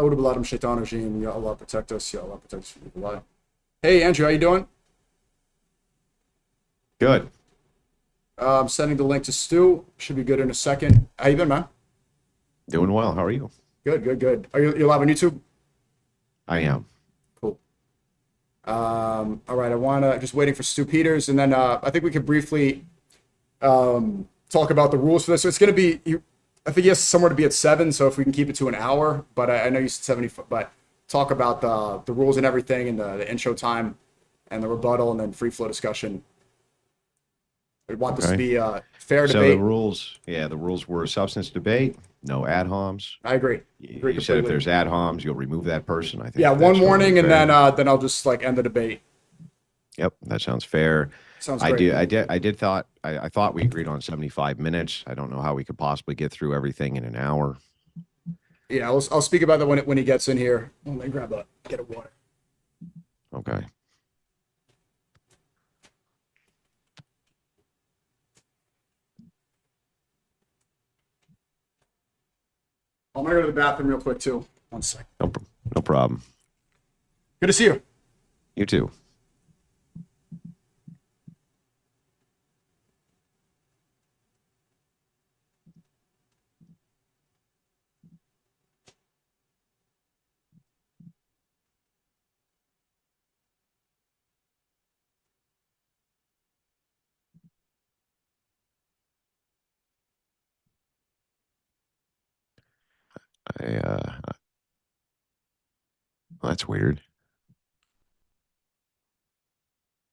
A'udhu billahi minash shaitanir rajim. Ya Allah, protect us. Ya Allah, protect us from evil eye. Hey, Andrew, how you doing? Good. I'm sending the link to Stu. Should be good in a second. How you been, man? Doing well. How are you? Good, good, good. Are you live on YouTube? I am. Cool. All right, I wanna just waiting for Stu Peters, and then I think we could briefly talk about the rules for this. So it's gonna be, I think he has somewhere to be at 7. So if we can keep it to an hour, but I know you said 70. But talk about the rules and everything, and the intro time, and the rebuttal, and then free flow discussion. We want this to be fair So debate. the rules were substance debate, no ad homs. I agree. You said if there's ad homs, you'll remove that person. I think. Yeah, that's one totally warning, and fair. then I'll just like end the debate. Yep, that sounds fair. Sounds I great. thought we agreed on 75 minutes. I don't know how we could possibly get through everything in an hour. Yeah, I'll speak about that when he gets in here. Let me get a water. Okay. I'm gonna go to the bathroom real quick too. One sec. No problem. Good to see you. You too. Well, that's weird.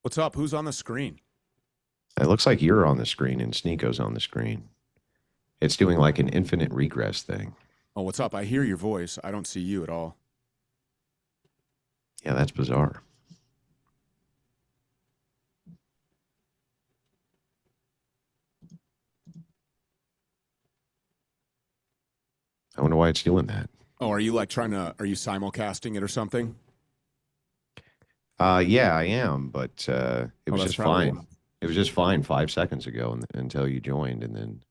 What's up? Who's on the screen? It looks like you're on the screen and Sneako's on the screen. It's doing like an infinite regress thing. Oh, what's up? I hear your voice. I don't see you at all. Yeah, that's bizarre. I wonder why it's doing that. Oh, are you like are you simulcasting it or something? Yeah, I am, but it was that's just probably fine. why. It was just fine 5 seconds ago until you joined, and then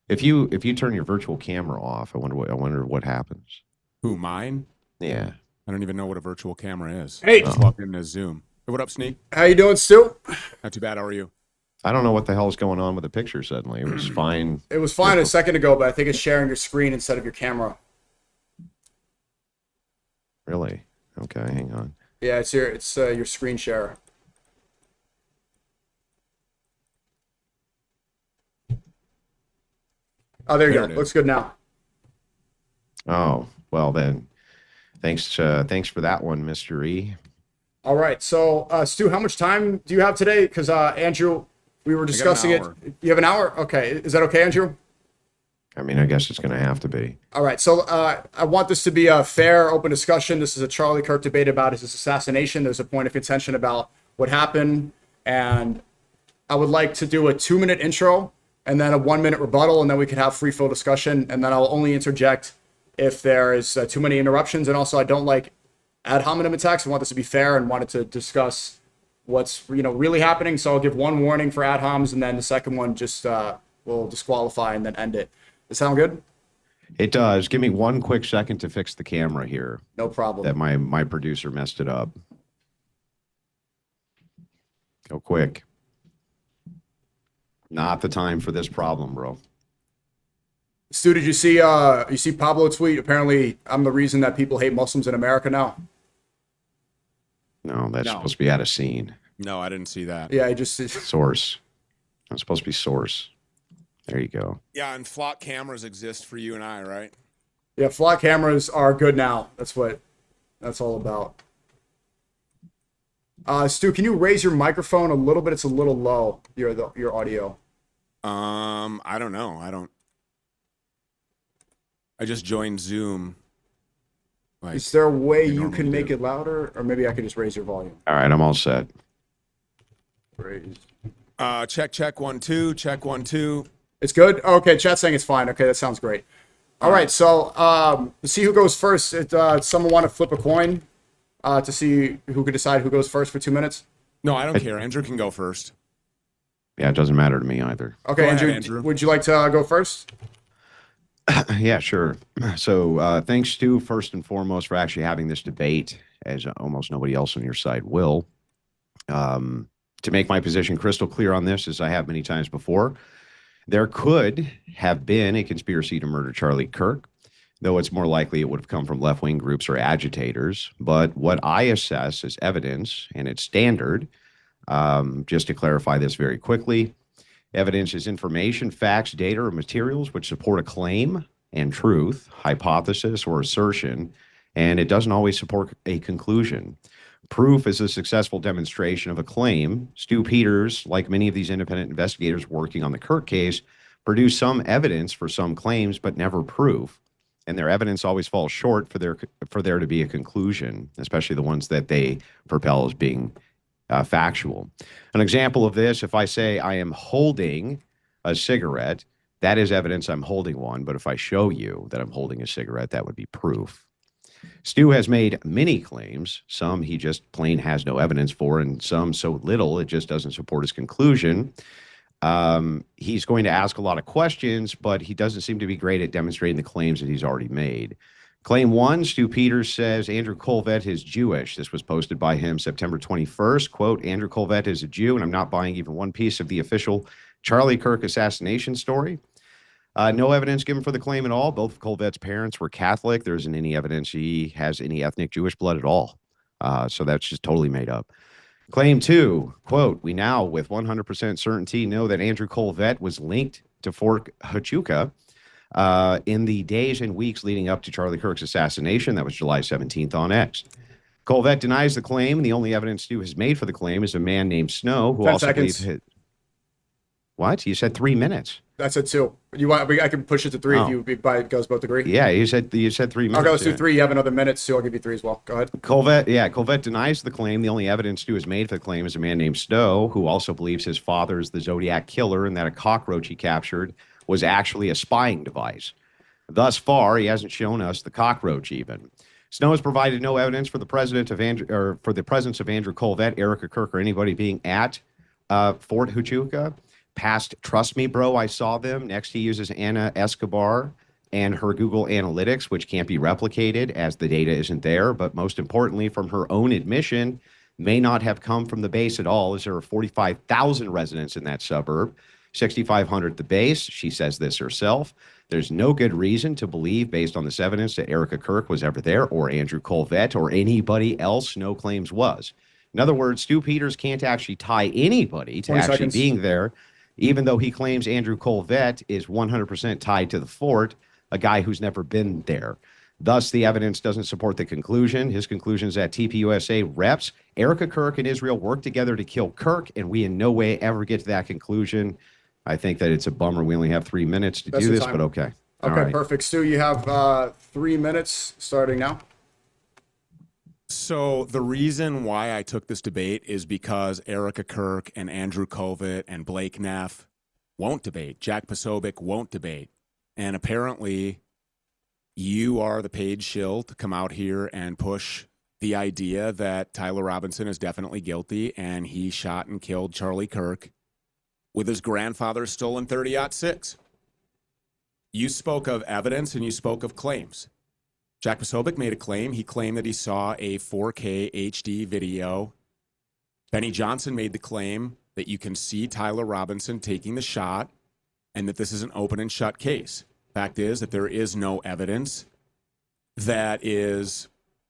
if you turn your virtual camera off, I wonder what happens. Who, mine? Yeah. I don't even know what a virtual camera is. Hey. I just logged into Zoom. Hey, what up, Sneak? How you doing, Stu? Not too bad. How are you? I don't know what the hell's going on with the picture suddenly. It was fine. It was fine a second ago, but I think it's sharing your screen instead of your camera. Really? Okay, hang on. Yeah, it's your screen share. Oh, there you There go. it is. Looks good now. Oh, well then. Thanks for that one, Mr. E. All right. So, Stu, how much time do you have today? Because Andrew, we were discussing it. hour. You have an hour? Okay. Is that okay, Andrew? I mean, I guess it's going to have to be. All right. So I want this to be a fair, open discussion. This is a Charlie Kirk debate about his assassination. There's a point of contention about what happened. And I would like to do a 2-minute intro and then a 1-minute rebuttal. And then we could have free flow discussion. And then I'll only interject if there is too many interruptions. And also, I don't like ad hominem attacks. I want this to be fair and wanted to discuss what's really happening. So I'll give one warning for ad homs, and then the second one just will disqualify and then end it. Does that sound good? It does. Give me one quick second to fix the camera here. No problem. That my producer messed it up. Go quick. Not the time for this problem, bro. Stu, did you see Pablo tweet? Apparently, I'm the reason that people hate Muslims in America now. No, that's No. supposed to be out of scene. No, I didn't see that. Yeah, I just Source. That's supposed to be source. There you go. Yeah, and flock cameras exist for you and I, right? yeah, flock cameras are good now. That's what that's all about. Stu, can you raise your microphone a little bit? It's a little low. Your audio. I don't know. I just joined Zoom. Like, Is there a way you you normally can make do. it louder, or maybe I could just raise your volume? All right, I'm all set. Raise. check 1 2, check 1 2. It's good? Okay, chat's saying it's fine. Okay, that sounds great. All right, so to see who goes first, someone want to flip a coin to see who could decide who goes first for 2 minutes? No, I don't care. Andrew can go first. Yeah, it doesn't matter to me either. Okay, Go ahead, Andrew, Andrew. would you like to go first? Yeah, sure. So thanks, Stu, first and foremost, for actually having this debate, as almost nobody else on your side will. Um, to make my position crystal clear on this, as I have many times before, there could have been a conspiracy to murder Charlie Kirk, though it's more likely it would have come from left wing groups or agitators. But what I assess as evidence, and it's standard, just to clarify this very quickly, evidence is information, facts, data, or materials which support a claim and truth, hypothesis, or assertion, and it doesn't always support a conclusion. Proof is a successful demonstration of a claim. Stu Peters, like many of these independent investigators working on the Kirk case, produced some evidence for some claims, but never proof. And their evidence always falls short for there to be a conclusion, especially the ones that they propel as being factual. An example of this, if I say I am holding a cigarette, that is evidence I'm holding one. But if I show you that I'm holding a cigarette, that would be proof. Stu has made many claims. Some he just plain has no evidence for, and some so little it just doesn't support his conclusion. He's going to ask a lot of questions, but he doesn't seem to be great at demonstrating the claims that he's already made. Claim one, Stu Peters says Andrew Colvett is Jewish. This was posted by him September 21st. Quote, Andrew Colvett is a Jew, and I'm not buying even one piece of the official Charlie Kirk assassination story. No evidence given for the claim at all. Both of Colvett's parents were Catholic. There isn't any evidence he has any ethnic Jewish blood at all. So that's just totally made up. Claim two, quote, we now with 100% certainty know that Andrew Colvett was linked to Fort Huachuca in the days and weeks leading up to Charlie Kirk's assassination. That was July 17th on X. Colvett denies the claim. The only evidence Stu has made for the claim is a man named Snow, who 10 also seconds. believes. What? You said 3 minutes. That's it too. You want? I can push it to 3 if you guys both agree. Yeah, you said 3 minutes. Okay, let's do yeah. 3. You have another minute, so I'll give you 3 as well. Go ahead. Colvett denies the claim. The only evidence Stu has made for the claim is a man named Snow, who also believes his father is the Zodiac killer and that a cockroach he captured was actually a spying device. Thus far, he hasn't shown us the cockroach even. Snow has provided no evidence for the presence of Andrew Colvett, Erica Kirk, or anybody being at Fort Huachuca. Past, trust me, bro, I saw them. Next, he uses Anna Escobar and her Google Analytics, which can't be replicated as the data isn't there. But most importantly, from her own admission, may not have come from the base at all, as there are 45,000 residents in that suburb, 6,500 at the base. She says this herself. There's no good reason to believe, based on this evidence, that Erica Kirk was ever there, or Andrew Colvett, or anybody else Snow claims was. In other words, Stu Peters can't actually tie anybody to 20 actually seconds. being there, even though he claims Andrew Colvett is 100% tied to the fort, a guy who's never been there. Thus, the evidence doesn't support the conclusion. His conclusion is that TPUSA reps Erica Kirk and Israel worked together to kill Kirk, and we in no way ever get to that conclusion. I think that it's a bummer we only have 3 minutes to That's do the this, time. but okay. All Okay, right. perfect. Stu, you have 3 minutes starting now. So the reason why I took this debate is because Erica Kirk and Andrew Colvett and Blake Neff won't debate. Jack Posobiec won't debate. And apparently you are the paid shill to come out here and push the idea that Tyler Robinson is definitely guilty and he shot and killed Charlie Kirk with his grandfather's stolen 30-06. You spoke of evidence and you spoke of claims. Jack Posobiec made a claim. He claimed that he saw a 4K HD video. Benny Johnson made the claim that you can see Tyler Robinson taking the shot and that this is an open and shut case. Fact is that there is no evidence that is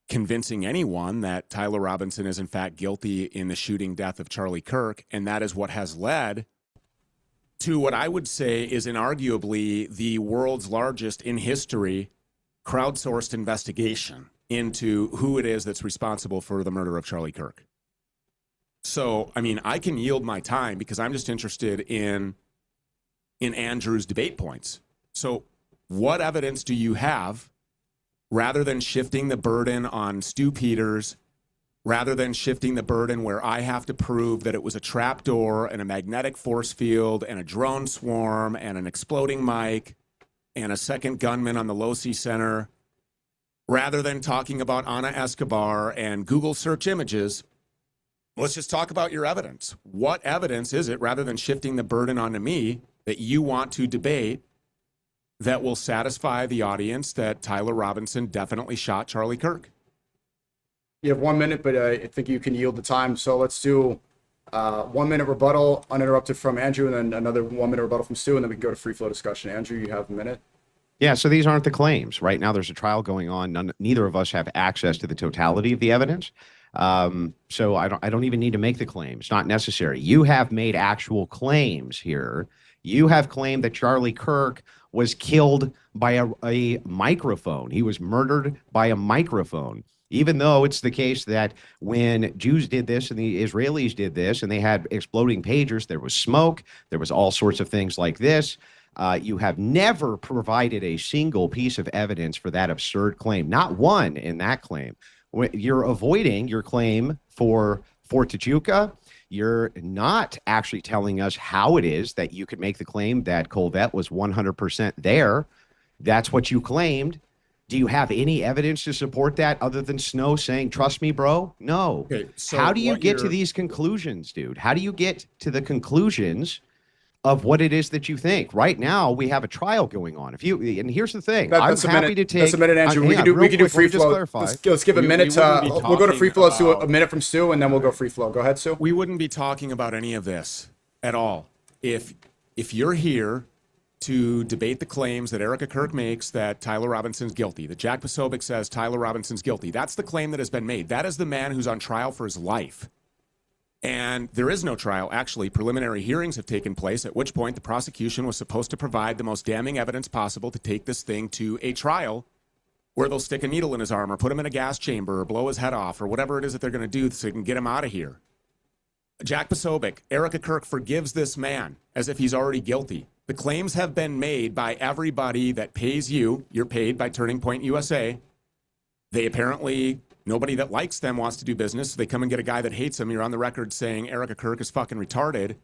convincing anyone that Tyler Robinson is in fact guilty in the shooting death of Charlie Kirk, and that is what has led to what I would say is inarguably the world's largest in history crowdsourced investigation into who it is that's responsible for the murder of Charlie Kirk. So, I mean, I can yield my time because I'm just interested in Andrew's debate points. So, what evidence do you have, rather than shifting the burden on Stu Peters, rather than shifting the burden where I have to prove that it was a trapdoor and a magnetic force field and a drone swarm and an exploding mic and a second gunman on the Losi Center, rather than talking about Ana Escobar and Google search images, let's just talk about your evidence. What evidence is it, rather than shifting the burden onto me, that you want to debate that will satisfy the audience that Tyler Robinson definitely shot Charlie Kirk? You have 1 minute, but I think you can yield the time. So let's do 1 minute rebuttal uninterrupted from Andrew, and then another 1 minute rebuttal from Stu, and then we can go to free flow discussion. Andrew, you have a minute. Yeah, so these aren't the claims. Right now, there's a trial going on. Neither of us have access to the totality of the evidence. So I don't even need to make the claim. It's not necessary. You have made actual claims here. You have claimed that Charlie Kirk was killed by a microphone. He was murdered by a microphone. Even though it's the case that when Jews did this and the Israelis did this and they had exploding pagers, there was smoke, there was all sorts of things like this. You have never provided a single piece of evidence for that absurd claim, not one in that claim. You're avoiding your claim for Fort Tajuca. You're not actually telling us how it is that you could make the claim that Colvette was 100% there. That's what you claimed. Do you have any evidence to support that other than Snow saying, trust me, bro? No. Okay, so how do you get to these conclusions, dude? How do you get to the conclusions of what it is that you think? Right now, we have a trial going on. And here's the thing. That's I'm happy to take. That's a minute, Andrew. We can do free flow. Let's give a minute. We'll go to free flow. Let's do a minute from Stu, and then we'll go free flow. Go ahead, Stu. We wouldn't be talking about any of this at all if you're here to debate the claims that Erica Kirk makes that Tyler Robinson's guilty, that Jack Posobiec says Tyler Robinson's guilty. That's the claim that has been made. That is the man who's on trial for his life. And there is no trial. Actually, preliminary hearings have taken place, at which point the prosecution was supposed to provide the most damning evidence possible to take this thing to a trial where they'll stick a needle in his arm or put him in a gas chamber or blow his head off or whatever it is that they're going to do so they can get him out of here. Jack Posobiec, Erica Kirk forgives this man as if he's already guilty. The claims have been made by everybody that pays you. You're paid by Turning Point USA. They apparently, nobody that likes them wants to do business. So they come and get a guy that hates them. You're on the record saying Erica Kirk is fucking retarded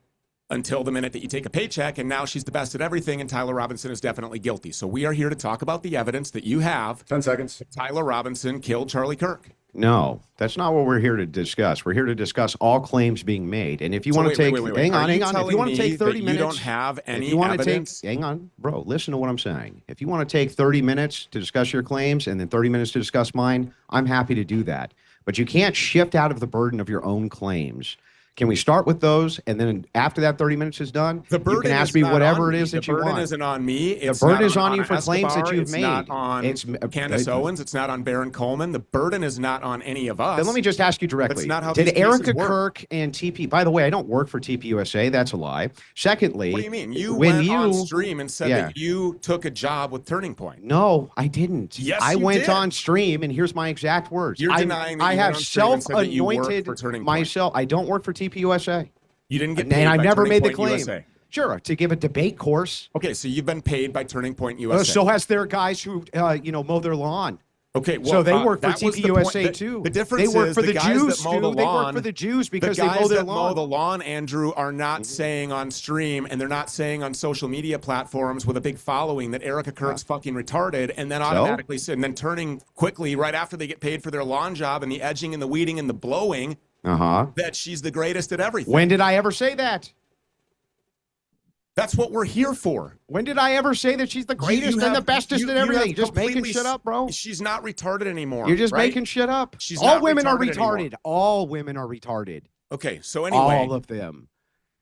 until the minute that you take a paycheck, and now she's the best at everything, and Tyler Robinson is definitely guilty. So we are here to talk about the evidence that you have. 10 seconds. Tyler Robinson killed Charlie Kirk. No, that's not what we're here to discuss. We're here to discuss all claims being made. And if you want to take, hang on. If you want to take 30 minutes, you don't have any evidence. Hang on, bro. Listen to what I'm saying. If you want to take 30 minutes to discuss your claims and then 30 minutes to discuss mine, I'm happy to do that. But you can't shift out of the burden of your own claims. Can we start with those, and then after that 30 minutes is done, you can ask me whatever it is that you want. The burden isn't on me. The burden is on you for claims that you've made. It's not on Candace Owens. It's not on Baron Coleman. The burden is not on any of us. Then let me just ask you directly. That's not how did these Erica cases Kirk and TP, by the way, I don't work for TP USA. That's a lie. Secondly, what do you mean? You went on stream and said that you took a job with Turning Point. No, I didn't. Yes, I you went did. on stream, and here's my exact words. You're denying that I you have went on stream and said that you worked self-anointed for Turning Point. myself. I don't work for TP USA. You didn't get paid and I by never Turning made the Point claim. USA. Sure, to give a debate course. Okay, so you've been paid by Turning Point USA. So has their guys who mow their lawn. Okay, well, so they work for that was TP the USA point. too. The difference they work is for the guys Jews. that mow the They lawn, work for the Jews because the they guys mow their that lawn. mow the lawn, Andrew, are not saying on stream, and they're not saying on social media platforms with a big following that Erica Kirk's fucking retarded, and then automatically and then turning quickly right after they get paid for their lawn job and the edging and the weeding and the blowing that she's the greatest at everything. When did I ever say that? That's what we're here for. When did I ever say that she's the greatest and the bestest at everything? Just making shit up, bro. She's not retarded anymore. You're just making shit up. All women are retarded. All women are retarded. Okay, so anyway. All of them.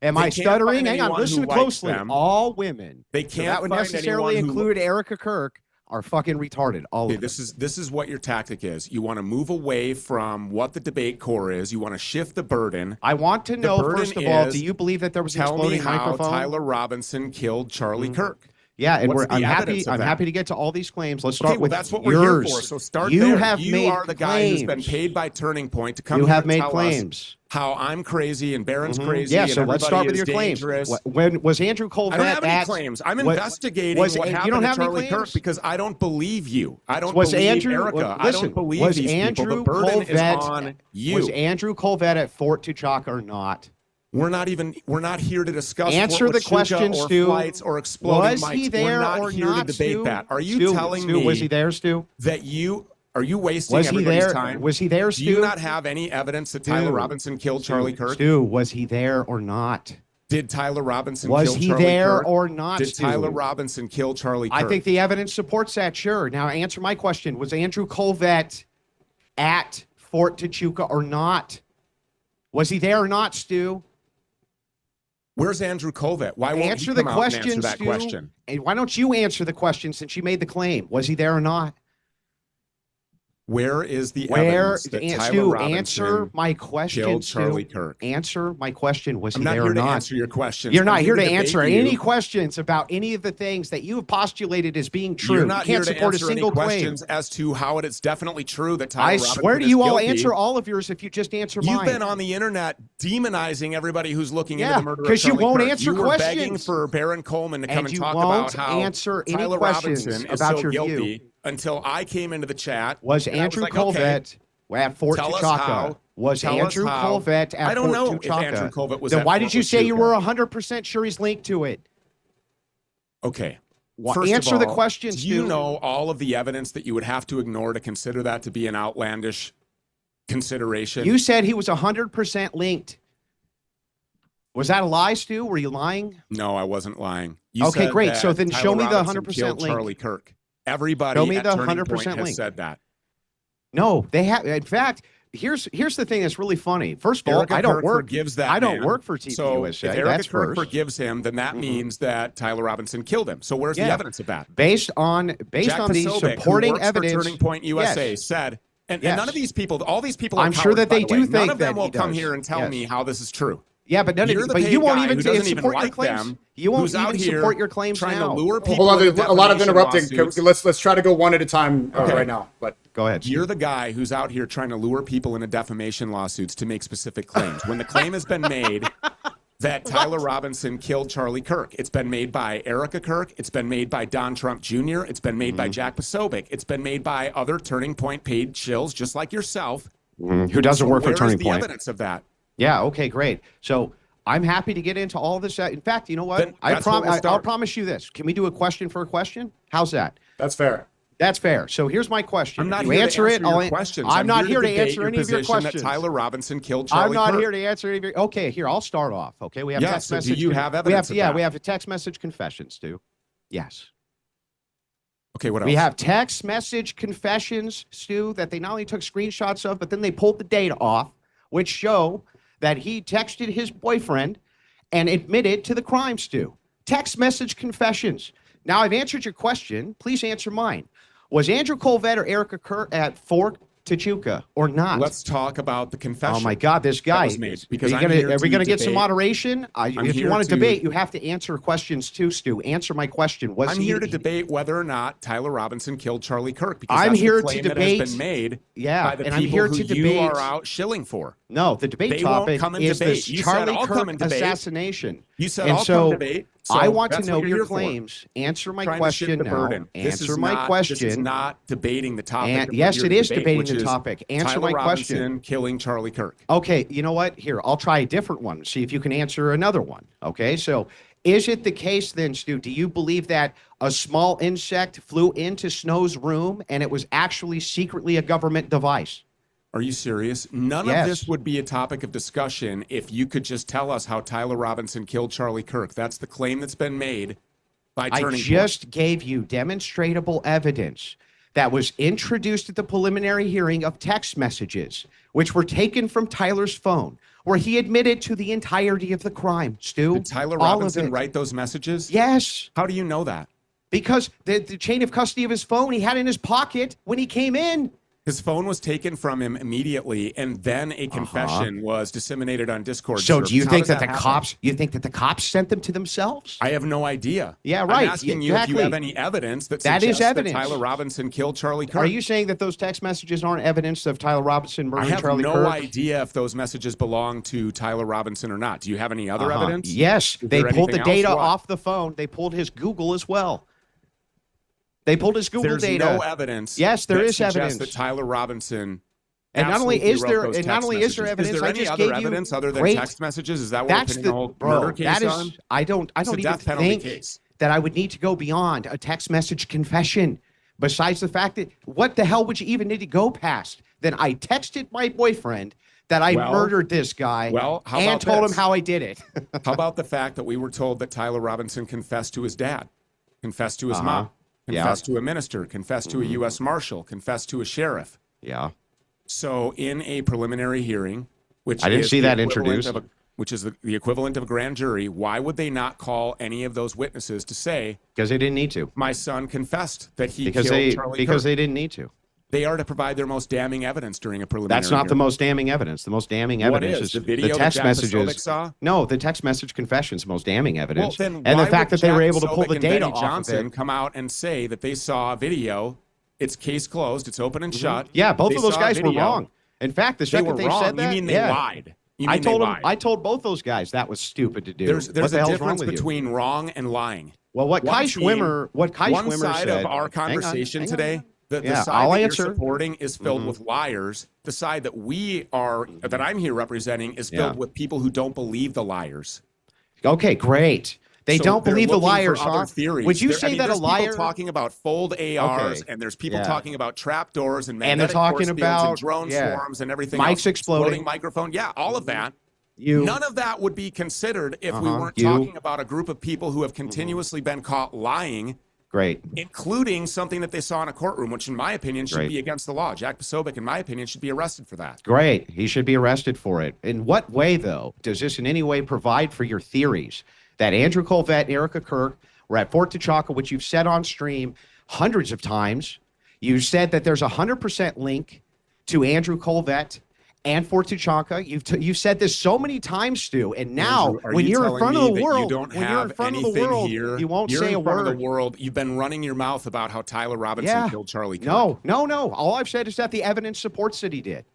Am I stuttering? Hang on, listen closely. All women. They can't. So that would necessarily include Erica Kirk. Are fucking retarded. All of them. This is what your tactic is. You want to move away from what the debate core is. You want to shift the burden. I want to know, first of all, do you believe that there was an exploding microphone? Tell me how Tyler Robinson killed Charlie Kirk. Yeah, and I'm happy to get to all these claims. Let's start with that's what yours. We're here for. So start you there. Have you made are the guy who's been paid by Turning Point to come you here have and made tell claims. us how I'm crazy and Baron's crazy. Yeah, and so let's start with your dangerous. claims. When was Andrew Colvette? I don't have any claims. I'm investigating what happened to Charlie Kirk because I don't believe you. I don't believe Erica. I don't believe these people. The burden is on you. Was Andrew Colvette at Fort Tuchaka or not? We're not here to discuss answer the question, or Stu. Flights or exploding was he mics. there We're not or here not, to debate Stu? that. Are you telling me? Was he there, Stu? That are you wasting was everybody's he there? time? Was he there, Stu? Do you not have any evidence that Tyler Robinson killed Charlie Kirk? Stu, was he there or not? Did Tyler Robinson Was kill he Charlie there Kirk? or not, Did Stu? Tyler Robinson kill Charlie Kirk? I think the evidence supports that, sure. Now, answer my question. Was Andrew Colvett at Fort Tachuca or not? Was he there or not, Stu? Where's Andrew Colvett? Why won't Answer he the come out and question, answer that Stu. question? And why don't you answer the question since you made the claim? Was he there or not? Where is the Where, evidence that Tyler Stu, Robinson answer my question, killed Stu. Charlie Kirk? Answer my question. Was I'm he not there here or to not? answer your questions. You're not I'm here to debate answer you. any questions about any of the things that you have postulated as being true. You're not You can't here to support a answer single any claim. questions as to how it is definitely true that Tyler I Robinson swear to is you, I'll guilty. answer all of yours if you just answer You've mine. been on the internet demonizing everybody who's looking into Yeah, the murder of 'cause you Charlie w't Kirk. answer You were begging questions. for Baron Coleman to come And and you talk won't about how answer any Tyler questions Robinson is about so your view. guilty until I came into the chat. Was and I Andrew like, okay, Colvett at Fort tell us Tachuca? how. Was Tell us Andrew how. Colvett at I don't Fort know if Tachuca? Andrew Colvett was Then at why Fort did you say you were Tachuca. 100% sure he's linked to it? Okay. Well, First of answer the all, question, do you Stu. know all of the evidence that you would have to ignore to consider that to be an outlandish consideration? You said he was 100% linked. Was that a lie, Stu? Were you lying? No, I wasn't lying. You Okay, said great. that So then Tyler show me the Robinson 100% killed link. Charlie Kirk. Everybody Show me at the Turning 100% Point has link. said that. No, they have. In fact, here's the thing that's really funny. First of all, Erica I don't Kirk work. forgives that I don't man. work for TV So USA. if Erica That's Kirk first. forgives him, then that means that Tyler Robinson killed him. So where's the Yeah. evidence of that? Based on Jack the Posobiec, supporting who works evidence. for Turning Point USA, Yes. said, and Yes. none of these people, all these people are I'm sure cowards, that by they the do way. think None of that them will he come does. here and tell Yes. me how this is true. Yeah, but You're the but paid you won't guy even who doesn't even support your like claims. them, You won't who's out even here support your claims trying now. to lure people Hold on, into a lot of defamation interrupting. lawsuits. Let's try to go one at a time Okay. right now. But Go ahead. You're the guy who's out here trying to lure people into defamation lawsuits to make specific claims. When the claim has been made that Tyler Robinson killed Charlie Kirk, it's been made by Erica Kirk, it's been made by Don Trump Jr., it's been made by Jack Posobiec, it's been made by other Turning Point paid shills just like yourself. Who doesn't work for Where is Turning the Point? evidence of that? Yeah. Okay. Great. So I'm happy to get into all this. In fact, you know what? Then that's where we'll I'll start. promise you this. Can we do a question for a question? How's that? that's fair. That's fair. So here's my question. I'm not If you here answer to it. answer your questions. I'm not here to debate answer your any of your position questions. That Tyler Robinson killed Charlie I'm not Kirk. here to answer any of your. Okay, here I'll start off. Okay, we have Yeah, text so do message. you have we evidence have of yeah, that? we have a text message confessions, Stu. Yes. Okay, what else? We have text message confessions, Stu, that they not only took screenshots of, but then they pulled the data off, which show that he texted his boyfriend and admitted to the crime, Stu. Text message confessions. Now, I've answered your question. Please answer mine. Was Andrew Colvett or Erica Kirk at Fort Tachuca or not? Let's talk about the confession. Oh my God, this guy! was made, because are I'm here we to going to get some debate. moderation? If you here want to to- debate, you have to answer questions too, Stu. Answer my question. Was I'm he, here to debate whether or not Tyler Robinson killed Charlie Kirk because I'm that's here the to claim debate- that has been made Yeah, by the and I'm people here who to you debate- are out shilling for. No, the debate They won't topic come and is debate. this You said, Charlie "I'll Kirk come and debate." assassination. You said, and "I'll so come debate." So I want to that's know what you're your here for. claims. Answer my Trying to shift question the now. burden. This Answer is my not- question. This is not debating the topic. And of yes, what it you're is debating which the is topic. Answer Tyler my question. Robinson killing Charlie Kirk. Okay, you know what? Here, I'll try a different one. See if you can answer another one. Okay, so is it the case then, Stu? Do you believe that a small insect flew into Snow's room and it was actually secretly a government device? Are you serious? None Yes. of this would be a topic of discussion if you could just tell us how Tyler Robinson killed Charlie Kirk. That's the claim that's been made by I Turning just gave you demonstrable evidence that was introduced at the preliminary hearing of text messages, which were taken from Tyler's phone, where he admitted to the entirety of the crime, Stu. Point. Did Tyler all of Robinson it. write those messages? Yes, How do you know that? because the chain of custody of his phone he had in his pocket when he came in. His phone was taken from him immediately, and then a confession was disseminated on Discord. So servers. do you How think does that the happen? cops? You think that the cops sent them to themselves? I have no idea. Yeah, right. I'm asking you if Exactly. you have any evidence that That is suggests evidence. that Tyler Robinson killed Charlie Kirk. Are you saying that those text messages aren't evidence of Tyler Robinson I murdering have Charlie no Kirk? idea if those messages belong to Tyler Robinson or not. Do you have any other evidence? Yes, Is they there pulled the anything else? data What? off the phone. They pulled his Google as well. They pulled his Google There's data. no evidence. Yes, there that is suggests evidence. that Tyler Robinson. And not only absolutely is wrote there, those and not text only is there messages. evidence, Is there I any just other gave evidence you other than great. text messages? Is that what That's we're the pinning the whole bro. murder case That is. on? I don't It's a even death penalty think case. that I would need to go beyond a text message confession. Besides the fact that what the hell would you even need to go past? Then I texted my boyfriend that I Well- murdered this guy well, how and about told this? him how I did it. How about the fact that we were told that Tyler Robinson confessed to his dad, confessed to his Uh-huh. mom, Yeah. confessed to a minister, confessed to a U.S. Marshal, confessed to a sheriff? Yeah. So in a preliminary hearing, which I didn't is see the that equivalent introduced. which is the equivalent of a grand jury, why would they not call any of those witnesses to say, Because they didn't need to. my son confessed that he Because killed Charlie Kirk? they didn't need to. They are to provide their most damning evidence during a preliminary That's not the hearing. most damning evidence. The most damning What evidence is? The video that text Jack messages. Posobiec saw? No, the text message confessions, most damning Well, evidence. then and why the fact would that they were Jack able to pull Posobiec the and data Benny off Johnson of it. come out and say that they saw a video. It's case closed. It's open and shut. Yeah, both They of those saw a guys were video. wrong. In fact, the They second were they wrong. said that, You mean they yeah. lied? You I mean told they them. lied? I told both those guys that was stupid to do. There's what a the hell's wrong difference with you? between wrong and lying. Well, what One Kai team, Schwimmer one said. side of our Hang on, conversation hang on. today, the Yeah, side I'll that answer. you're supporting is filled with liars. The side that that I'm here representing is filled Yeah. with people who don't believe the liars. Okay, great. They So don't they're believe the looking for liars, other huh? theories. Would you There- I say mean, that a there's liar? people talking about fold ARs, Okay. and there's people Yeah. talking about trapdoors and And they're magnetic talking force fields about- and drone yeah. swarms and everything Mics else. exploding. Microphone. Yeah, all of that. You None of that would be considered if we weren't You- talking about a group of people who have continuously been caught lying, great. including something that they saw in a courtroom, which in my opinion should Great. be against the law. Jack Posobiec, in my opinion, should be arrested for that. Great. He should be arrested for it. In what way, though, does this in any way provide for your theories that Andrew Colvett and Erica Kirk were at Fort T'Chaka, which you've said on stream hundreds of times? You said that there's a 100% link to Andrew Colvett and Fort T'Chaka. You've said this so many times, Stu, and now Andrew, are when you you're in telling front of me the that world, you don't when you're in have front of the anything world, here, you won't you're say in a front word. of the world. You've been running your mouth about how Tyler Robinson Yeah. killed Charlie Kirk. No. All I've said is that the evidence supports that he did.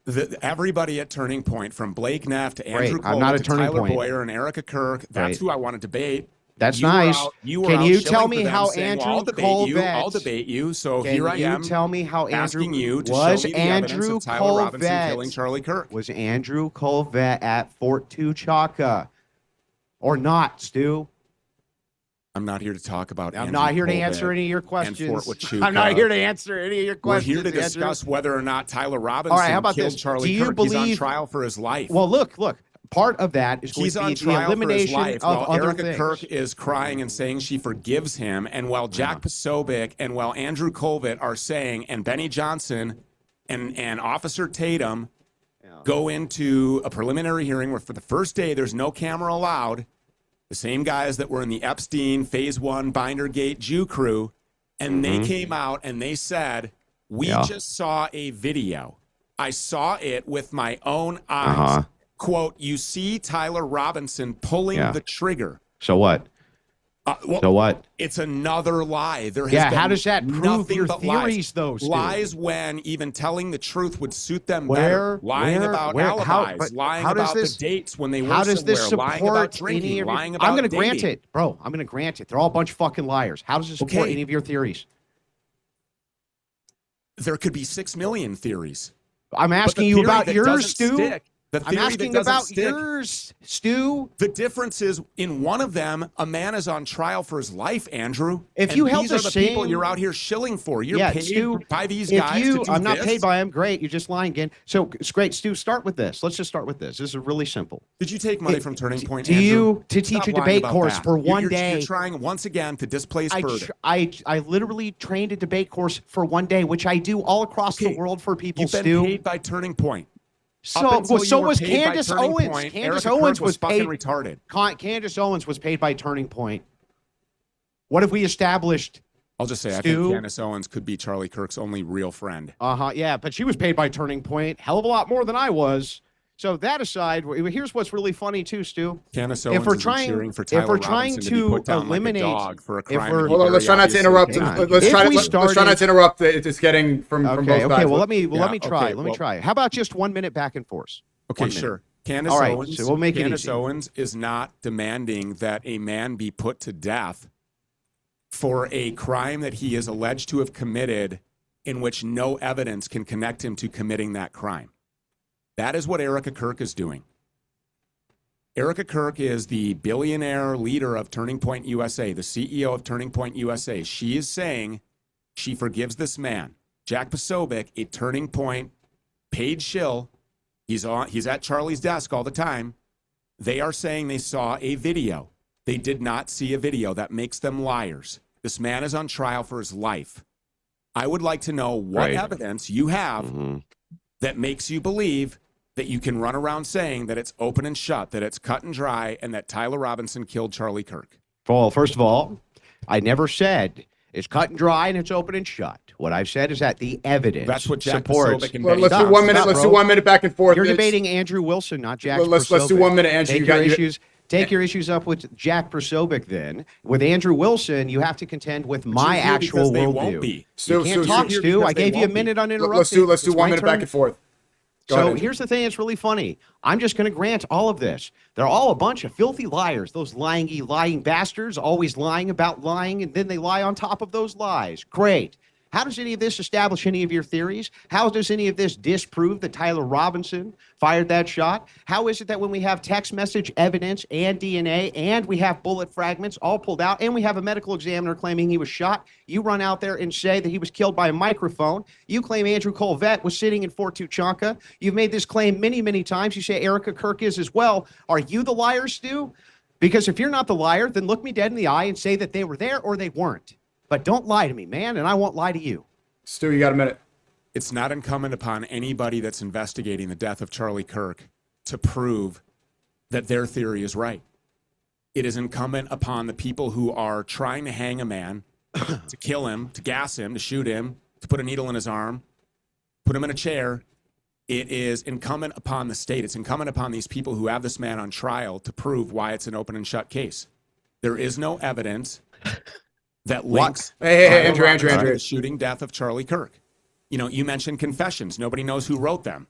Everybody at Turning Point, from Blake Neff to Great. Andrew I'm not Cole at to Turning Tyler Point. Boyer and Erica Kirk, that's Great. who I want to debate. That's You were nice. out- you were Can out you shilling tell for me them how saying, well, Andrew I'll debate you. I'll Colvett- debate you. So Can here I you am tell me how asking Andrew you to was show me the evidence Andrew of Tyler Robinson Colvett- killing Charlie Kirk. Was Andrew Colvett at Fort T'Chaka or not, Stu? I'm not here to talk about I'm Andrew not here to Colvett answer any of your and questions. Fort Huachuca. I'm not here to answer any of your We're questions. here to Andrew. discuss whether or not Tyler Robinson All right, how about killed this? Charlie Do you Kirk. He's on believe- trial for his life. Well, look. Part of that is going He's to on be the trial for his elimination life of while other Erica things. Kirk is crying and saying she forgives him, and while Jack Posobiec and while Andrew Colvett are saying, and Benny Johnson and Officer Tatum go into a preliminary hearing where for the first day there's no camera allowed, the same guys that were in the Epstein Phase 1 Bindergate Jew crew, and they came out and they said, we just saw a video. I saw it with my own eyes. Quote, you see Tyler Robinson pulling the trigger. So what? Well, So what? it's another lie. There has Yeah, been how does that prove nothing your but theories, though, Stu? Lies when even telling the truth would suit them Where- better. Lying where- about where- how- alibis, but lying how does about this- the dates when they were How does somewhere, this lying support about drinking, any of your? lying about I'm going to grant dating. it, bro. I'm going to grant it. They're all a bunch of fucking liars. How does it support Okay. any of your theories? There could be 6 million theories. I'm But the asking you theory about that yours, doesn't Stu. stick- the I'm theory that asking doesn't about stick- yours, Stu. The difference is in one of them, a man is on trial for his life, Andrew. If and you held these the are the people same- you're out here shilling for. You're Yeah, paid Stu, by these if guys you, to do I'm not this. paid by him. Great, you're just lying again. So it's great, Stu. Start with this. Let's just start with this. This is really simple. Did you take money from Turning Point? Do Andrew? you to teach Stop a lying debate about course that. for You're- one you're, day? You're trying once again to displace further. I literally trained a debate course for one day, which I do all across the Okay, world for people. You've been Stu. paid by Turning Point. So, until so you were was paid by Candace Turning Owens. Point, Candace Erica Owens Kirk was fucking paid. retarded. Candace Owens was paid by Turning Point. What have we established? I'll just say, I Stu? think Candace Owens could be Charlie Kirk's only real friend. Yeah, but she was paid by Turning Point, hell of a lot more than I was. So that aside, here's what's really funny too, Stu. Candace Owens we're is trying- cheering for if Tyler we're trying Robinson to be to put down eliminate- like a dog for a if crime. we're- that he Hold on, let's very try not to obviously interrupt. committed. Let's If try, we let's try not started- to interrupt. It's getting from both Okay, sides. well let me Yeah, try. okay, Let me well- try. How about just 1 minute back and forth? Okay, 1 minute. sure. Candace All right, Owens. so we'll make it Candace easy. Owens is not demanding that a man be put to death for a crime that he is alleged to have committed in which no evidence can connect him to committing that crime. That is what Erica Kirk is doing. Erica Kirk is the billionaire leader of Turning Point USA, the CEO of Turning Point USA. She is saying she forgives this man, Jack Posobiec, a Turning Point paid shill, He's at Charlie's desk all the time. They are saying they saw a video. They did not see a video. That makes them liars. This man is on trial for his life. I would like to know what evidence you have that makes you believe that you can run around saying that it's open and shut, that it's cut and dry, and that Tyler Robinson killed Charlie Kirk. Well, first of all, I never said it's cut and dry and it's open and shut. What I've said is that the evidence That's what Jack supports. Posobiec and Well, Benny let's do Dobbs. 1 minute. Stop, Let's bro. do 1 minute back and forth. You're It's- debating Andrew Wilson, not Jack. Let's do Posobiec. 1 minute, Andrew. Take You got your your issues. Take your issues up with Jack Posobiec. Then with Andrew Wilson, you have to contend with my you're here actual because they won't worldview. be. Stu, You can't Stu, talk, Stu, Stu. I because they gave you a won't be. minute uninterrupted. Let's do It's 1 my minute back turn. and forth. Go So ahead. here's the thing that's really funny. I'm just going to grant all of this. They're all a bunch of filthy liars. Those lying bastards, always lying about lying, and then they lie on top of those lies. Great. How does any of this establish any of your theories? How does any of this disprove that Tyler Robinson fired that shot? How is it that when we have text message evidence and DNA and we have bullet fragments all pulled out and we have a medical examiner claiming he was shot, you run out there and say that he was killed by a microphone? You claim Andrew Colvett was sitting in Fort Tuchanka. You've made this claim many, many times. You say Erica Kirk is as well. Are you the liar, Stu? Because if you're not the liar, then look me dead in the eye and say that they were there or they weren't. But don't lie to me, man, and I won't lie to you. Stu, you got a minute. It's not incumbent upon anybody that's investigating the death of Charlie Kirk to prove that their theory is right. It is incumbent upon the people who are trying to hang a man, to kill him, to gas him, to shoot him, to put a needle in his arm, put him in a chair. It is incumbent upon the state. It's incumbent upon these people who have this man on trial to prove why it's an open and shut case. There is no evidence that links Hey, Tyler Andrew. Robinson to the shooting death of Charlie Kirk. You know, you mentioned confessions. Nobody knows who wrote them.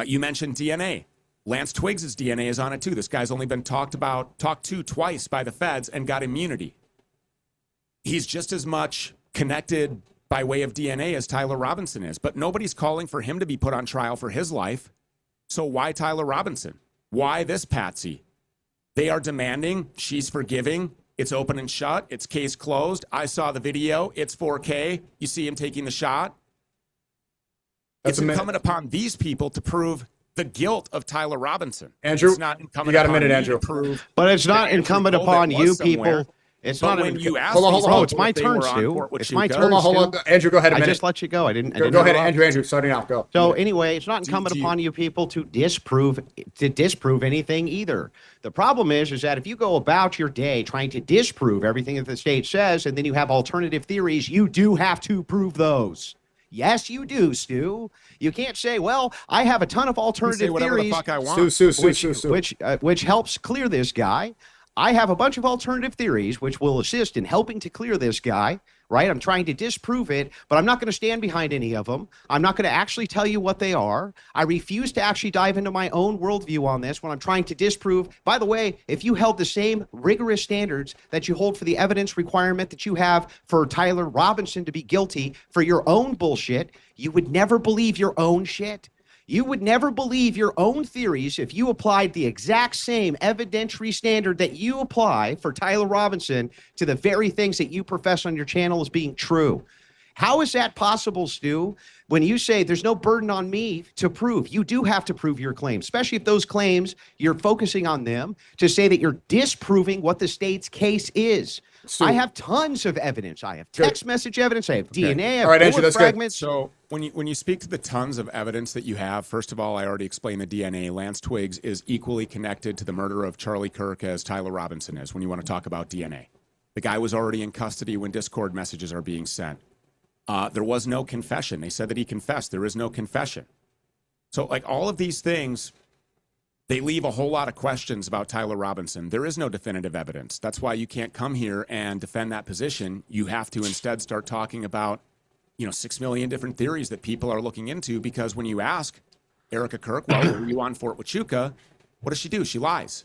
You mentioned DNA. Lance Twiggs' DNA is on it too. This guy's only been talked to twice by the feds and got immunity. He's just as much connected by way of DNA as Tyler Robinson is, but nobody's calling for him to be put on trial for his life. So why Tyler Robinson? Why this patsy? They are demanding, she's forgiving, it's open and shut, it's case closed. I saw the video, it's 4K. You see him taking the shot. That's It's a minute. incumbent upon these people to prove the guilt of Tyler Robinson. Andrew, It's not incumbent you got a upon minute, me Andrew. to prove But it's not that Andrew incumbent Colvett upon was you somewhere. people. It's But not when you ask Hold on, these hold on. people it's my if they turn, were on Stu. Fort It's my Huachuca, turn. Hold on. Andrew, go ahead a I minute. just let you go. I didn't Go ahead, interrupt. Andrew. Starting out. Go. So anyway, it's not incumbent do you- upon you people to disprove anything either. The problem is that if you go about your day trying to disprove everything that the state says, and then you have alternative theories, you do have to prove those. Yes, you do, Stu. You can't say, "Well, I have a ton of I can say alternative whatever the theories," fuck I want. which helps clear this guy. I have a bunch of alternative theories which will assist in helping to clear this guy, right? I'm trying to disprove it, but I'm not going to stand behind any of them. I'm not going to actually tell you what they are. I refuse to actually dive into my own worldview on this when I'm trying to disprove. By the way, if you held the same rigorous standards that you hold for the evidence requirement that you have for Tyler Robinson to be guilty for your own bullshit, you would never believe your own shit. You would never believe your own theories if you applied the exact same evidentiary standard that you apply for Tyler Robinson to the very things that you profess on your channel as being true. How is that possible, Stu? When you say there's no burden on me to prove, you do have to prove your claims, especially if those claims, you're focusing on them to say that you're disproving what the state's case is. Stu. I have tons of evidence. I have text message evidence. I have DNA. I have All right, Andrew, bullet that's good. fragments. So when you speak to the tons of evidence that you have, first of all, I already explained the DNA. Lance Twiggs is equally connected to the murder of Charlie Kirk as Tyler Robinson is when you want to talk about DNA. The guy was already in custody when Discord messages are being sent. There was no confession. They said that he confessed. There is no confession. So like all of these things, they leave a whole lot of questions about Tyler Robinson. There is no definitive evidence. That's why you can't come here and defend that position. You have to instead start talking about 6 million different theories that people are looking into, because when you ask Erica Kirk, well, were you on Fort Huachuca? What does she do? She lies.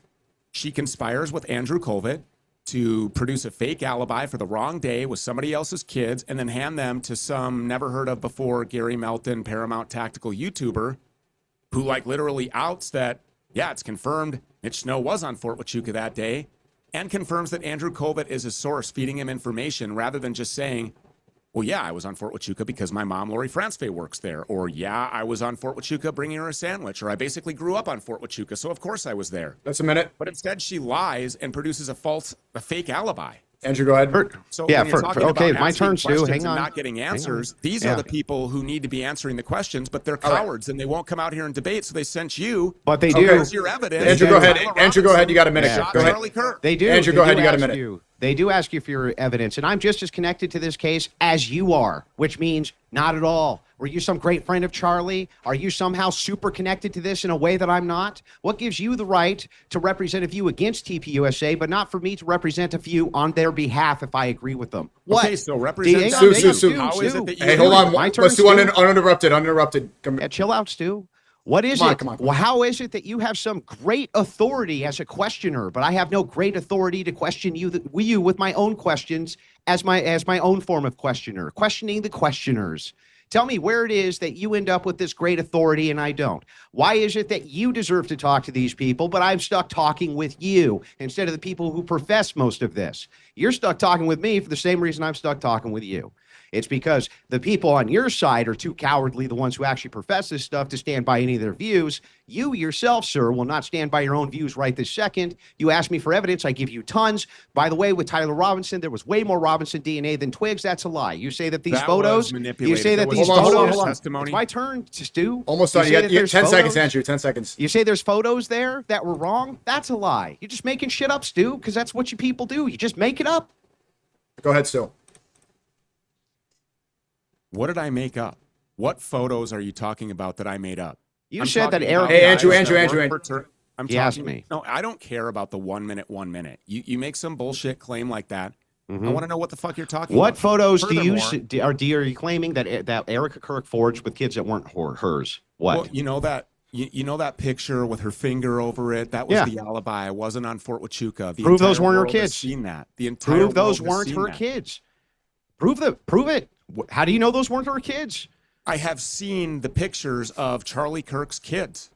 She conspires with Andrew Colvett to produce a fake alibi for the wrong day with somebody else's kids and then hand them to some never heard of before Gary Melton Paramount Tactical YouTuber who literally outs that, yeah, it's confirmed Mitch Snow was on Fort Huachuca that day, and confirms that Andrew Colvett is his source feeding him information rather than just saying, Well, yeah, I was on Fort Huachuca because my mom, Lori Franzfey, works there. Or, yeah, I was on Fort Huachuca bringing her a sandwich. Or I basically grew up on Fort Huachuca, so of course I was there. That's a minute. But instead, she lies and produces a fake alibi. Andrew, go ahead. So Yeah, when you're talking okay, about my asking turn, Stu. questions Hang and on. not getting answers, these Yeah. are the people who need to be answering the questions, but they're All right. cowards and they won't come out here and debate. So they sent you. But they Okay. do. Here's your evidence. Andrew, go ahead. Tyler Andrew, go ahead. You got a minute. Yeah. Shot Go ahead. Charlie Kirk. They do. Andrew, They go ahead. do You got a ask minute. you- They do ask you for your evidence, and I'm just as connected to this case as you are, which means not at all. Were you some great friend of Charlie? Are you somehow super connected to this in a way that I'm not? What gives you the right to represent a view against TPUSA, but not for me to represent a view on their behalf if I agree with them? What? Okay, so represent Hang on, Stu, Stu, Stu, How Stu. is it that you Hey, hold on. My turn, Let's do Stu. uninterrupted. Come, Yeah, chill out, Stu. What is Come on, it? come on. Well, how is it that you have some great authority as a questioner, but I have no great authority to question you with my own questions as my own form of questioner, questioning the questioners? Tell me where it is that you end up with this great authority and I don't. Why is it that you deserve to talk to these people, but I'm stuck talking with you instead of the people who profess most of this? You're stuck talking with me for the same reason I'm stuck talking with you. It's because the people on your side are too cowardly, the ones who actually profess this stuff, to stand by any of their views. You yourself, sir, will not stand by your own views right this second. You ask me for evidence, I give you tons. By the way, with Tyler Robinson, there was way more Robinson DNA than Twigs. That's a lie. You say that these That photos, was manipulated. you say that There these was Hold on, photos, hold on. testimony. it's my turn, Stu. almost done. say You that got 10 there's seconds, photos- Andrew. 10 seconds. You say there's photos there that were wrong? That's a lie. You're just making shit up, Stu, because that's what you people do. You just make it up. Go ahead, Stu. What did I make up? What photos are you talking about that I made up? You I'm said that talking Eric. about Hey, Andrew, guys Andrew, that Andrew, work Andrew. for Tur- I'm He asked talking- me. No, I don't care about the 1 minute, 1 minute. You make some bullshit claim like that. Mhm. I want to know what the fuck you're talking What about. photos do you Furthermore- are you claiming that Erica Kirk forged with kids that weren't hers? What? Well, you know that picture with her finger over it. That was Yeah. the alibi. I wasn't on Fort Huachuca. The Prove those entire weren't her world has kids. Seen that? The entire Prove those world has weren't seen her that. kids. Prove it. How do you know those weren't her kids? I have seen the pictures of Charlie Kirk's kids.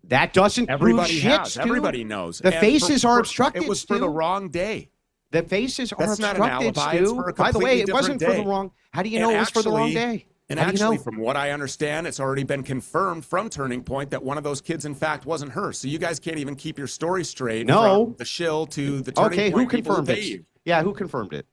That doesn't Everybody prove shit, has. Stu. Everybody knows. The And faces are obstructed, It was for Stu. the wrong day. The faces are That's not an obstructed, alibi. It's Stu. for a By the way, completely it wasn't different for the day. wrong. How do you And know it was for the wrong actually- day? And How do you actually, know? from what I understand, it's already been confirmed from Turning Point that one of those kids, in fact, wasn't her. So you guys can't even keep your story straight. No. From the shill to the Turning Okay, who Point people confirmed pay it? you. Yeah, who confirmed it?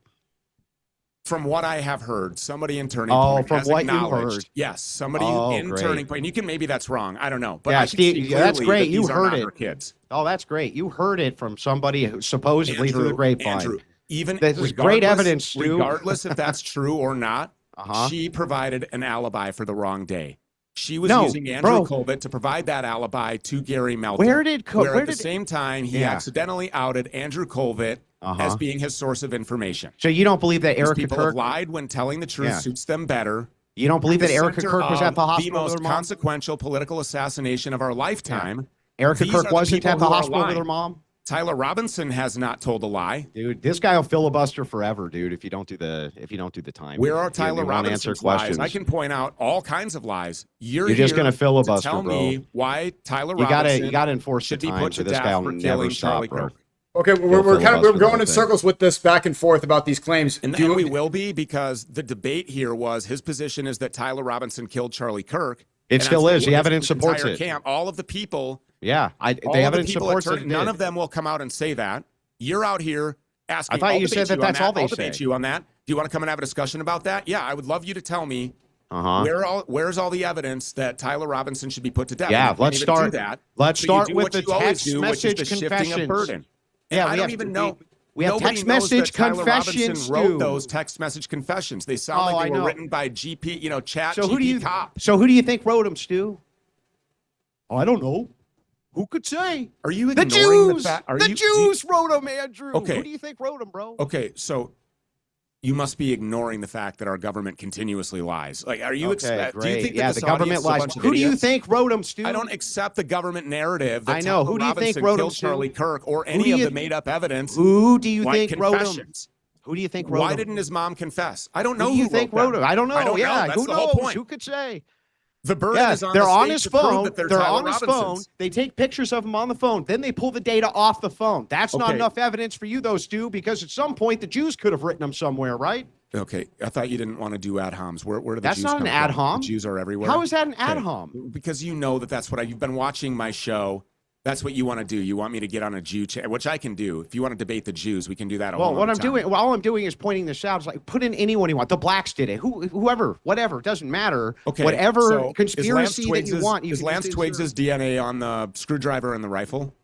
From what I have heard, somebody in Turning Oh, Point from has what you acknowledged. heard. Yes, somebody Oh, in great. Turning Point. And maybe that's wrong. I don't know. But Yeah, I can Steve, see yeah, that's clearly great. that You these are heard not it. her kids. Oh, that's great. You heard it from somebody who supposedly through the grapevine. Andrew, even This is great evidence, Stu. regardless if that's true or not, Uh-huh. she provided an alibi for the wrong day. She was No, using Andrew bro. Colbert to provide that alibi to Gary Melton. Where did where where at the did same time he Yeah. accidentally outed Andrew Colbert Uh-huh. as being his source of information. So you don't believe that These Erica people Kirk? have lied when telling the truth Yeah. suits them better. You don't believe The that Erica center Kirk was at the of hospital the with most her mom? consequential political assassination of our lifetime. Erica These are Kirk the wasn't people at the who are hospital with lying. her mom? Tyler Robinson has not told a lie. Dude, this guy will filibuster forever, dude, if you don't do the time. Where are You Tyler wanna answer Robinson's lies? questions. I can point out all kinds of lies. You're just here gonna filibuster, to tell bro. me why Tyler You Robinson gotta enforce the should be time, put so to this death guy will for never killing stop, Charlie bro. Kirk. Okay, we're filibuster the going whole in thing. circles with this back and forth about these claims. And we will be, because the debate here was his position is that Tyler Robinson killed Charlie Kirk. It And still I'm is. saying The with evidence this supports entire it. Camp, all of the people, Yeah, all the of the evidence people supports at it. Turning, none of them will come out and say that. You're out here asking. I thought I'll you debate said that on that's all they I'll debate say. you on that. Do you want to come and have a discussion about that? Yeah, I would love you to tell me Uh-huh. where's all the evidence that Tyler Robinson should be put to death. Yeah, And you let's can't even start- do that. let's So you start do with what the you always text do, which is message the shifting of confessions. burden. And Yeah, I we don't have- even know. we have Nobody text knows message that Tyler confessions, Robinson wrote Stu. those text message confessions. They sound Oh, like I they were know. written by GP, chat So who do GP you cop. So who do you think wrote them, Stu? Oh, I don't know. Who could say? Are you The ignoring Jews. the fact? The Jews wrote them, Andrew. Okay. Who do you think wrote them, bro? Okay, so you must be ignoring the fact that our government continuously lies. Like, are you? Okay, Do you great. think that Yeah, this the government audience is a lies. bunch of Who do you idiots? think wrote them, Stu? I don't accept the government narrative that I know. Tyler Who do you think Robinson wrote 'em, killed Stu? Charlie Kirk or do any of you- the made-up evidence. Who do you like think wrote them? confessions. Who do you think wrote Why them? didn't his mom confess? I don't know Who do you who think wrote wrote them? I don't know. I don't know. Yeah, That's who the whole knows? point. Who could say? The burden Yeah, is on they're the on state his to prove phone. that they're They're Tyler on his phone. Robinsons. They take pictures of him on the phone. Then they pull the data off the phone. That's not Okay. enough evidence for you, though, Stu, because at some point the Jews could have written them somewhere, right? Okay, I thought you didn't want to do ad homs. Where do the That's Jews not come an ad from? hom. The Jews are everywhere. How is that an ad Okay. hom? Because you know that's what you've been watching my show. That's what you want to do. You want me to get on a Jew channel, which I can do. If you want to debate the Jews, we can do that. Well, all I'm doing is pointing this out. It's like, put in anyone you want. The blacks did it. Whoever, whatever, doesn't matter. Okay, Whatever so conspiracy that you want. Is Lance Twiggs's DNA on the screwdriver and the rifle?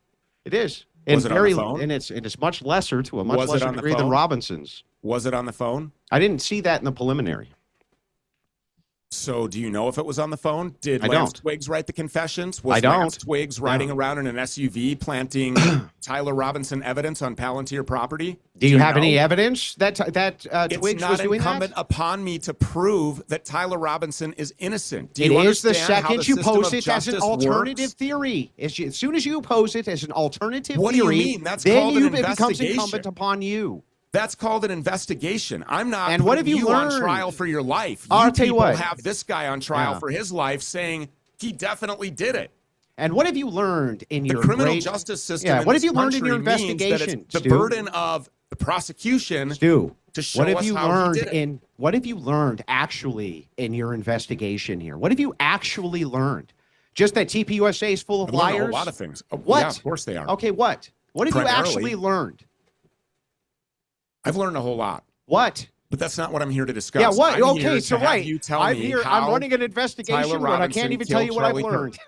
It is. Was it on the phone? And it's much lesser to a much Was it lesser on the degree than phone? Robinson's. Was it on the phone? I didn't see that in the preliminary. So do you know if it was on the phone? Did I Lance don't. Twiggs write the confessions? Was I don't. Lance Twiggs riding around in an SUV planting Tyler Robinson evidence on Palantir property? Do you have know? any evidence that It's Twiggs not was doing incumbent that? upon me to prove that Tyler Robinson is innocent. Do It you is the understand how second you system pose of it as an justice alternative works? theory. As soon as you pose it as an alternative What do you theory, mean? That's then called an it becomes investigation. incumbent upon you. That's called an investigation. I'm not And what putting have you on learned? trial for your life. I'll You tell you people what. have this guy on trial Yeah. for his life saying he definitely did it. And what have you learned in The your criminal great... justice system Yeah, in what this have you learned in your country means that investigation, it's the Stu? burden of the prosecution Stu, to show what have us you how he learned did it. what have you learned actually in your investigation here? What have you actually learned? Just that TPUSA is full of I've learned liars? a lot of things. Oh, What? Yeah, of course they are. Okay, what? What have you Primarily- actually learned? I've learned a whole lot, what? but that's not what I'm here to discuss. Yeah, what? I'm Okay, here so to have right. you tell I'm me here. how I'm running an investigation, Tyler but I Robinson can't even tell you killed what I've Charlie learned.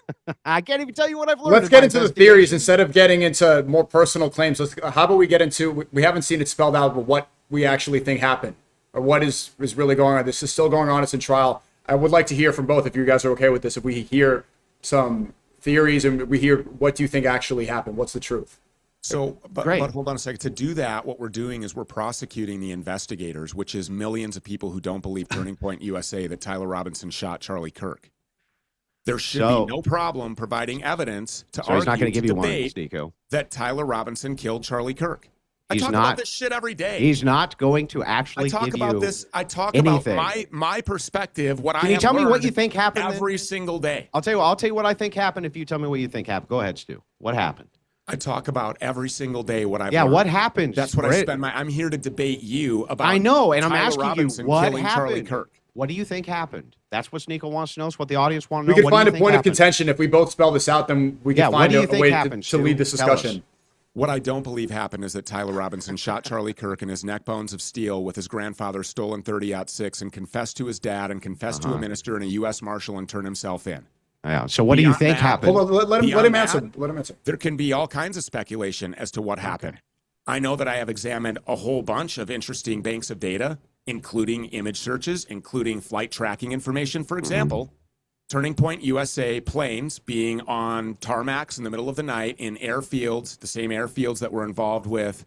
I can't even tell you what I've learned. Let's in get my into the investigation. theories instead of getting into more personal claims. How about we get into? We haven't seen it spelled out, but what we actually think happened, or what is really going on. This is still going on. It's in trial. I would like to hear from both, if you guys are okay with this. If we hear some theories and we hear what do you think actually happened? What's the truth? So, but Great. hold on a second. To do that, what we're doing is we're prosecuting the investigators, which is millions of people who don't believe Turning Point USA that Tyler Robinson shot Charlie Kirk. There should So- be no problem providing evidence to So he's not argue, going to give to you one, debate Nico. that Tyler Robinson killed Charlie Kirk. I He's talk not. about this shit every day. He's not going to I actually talk give about you this. I talk anything. about my perspective. What Can I you have tell me what learned you think happened then? every single day. I'll tell you what I think happened if you tell me what you think happened. Go ahead, Stu. What happened? I talk about every single day what I've Yeah, learned. what happened? That's what I Brett? spend I'm here to debate you about. I know, and I'm Tyler asking Robinson you, what killing Charlie happened? Kirk. What do you think happened? That's what Sneeko wants to know. It's what the audience wants to We know. could What do find you a think point of happened? contention if we both spell this out. Then we Yeah, can what find do you a think way happened, to Stu? lead the Tell us. discussion. What I don't believe happened is that Tyler Robinson shot Charlie Kirk in his neck bones of steel with his grandfather's stolen 30-06 and confessed to his dad and confessed to a minister and a U.S. Marshal and turned himself in. Yeah. So what do you Beyond think that- happened? Hold on, let him Beyond answer. that- Let him answer. There can be all kinds of speculation as to what happened. I know that I have examined a whole bunch of interesting banks of data, including image searches, including flight tracking information. For example, Turning Point USA planes being on tarmacs in the middle of the night in airfields, the same airfields that were involved with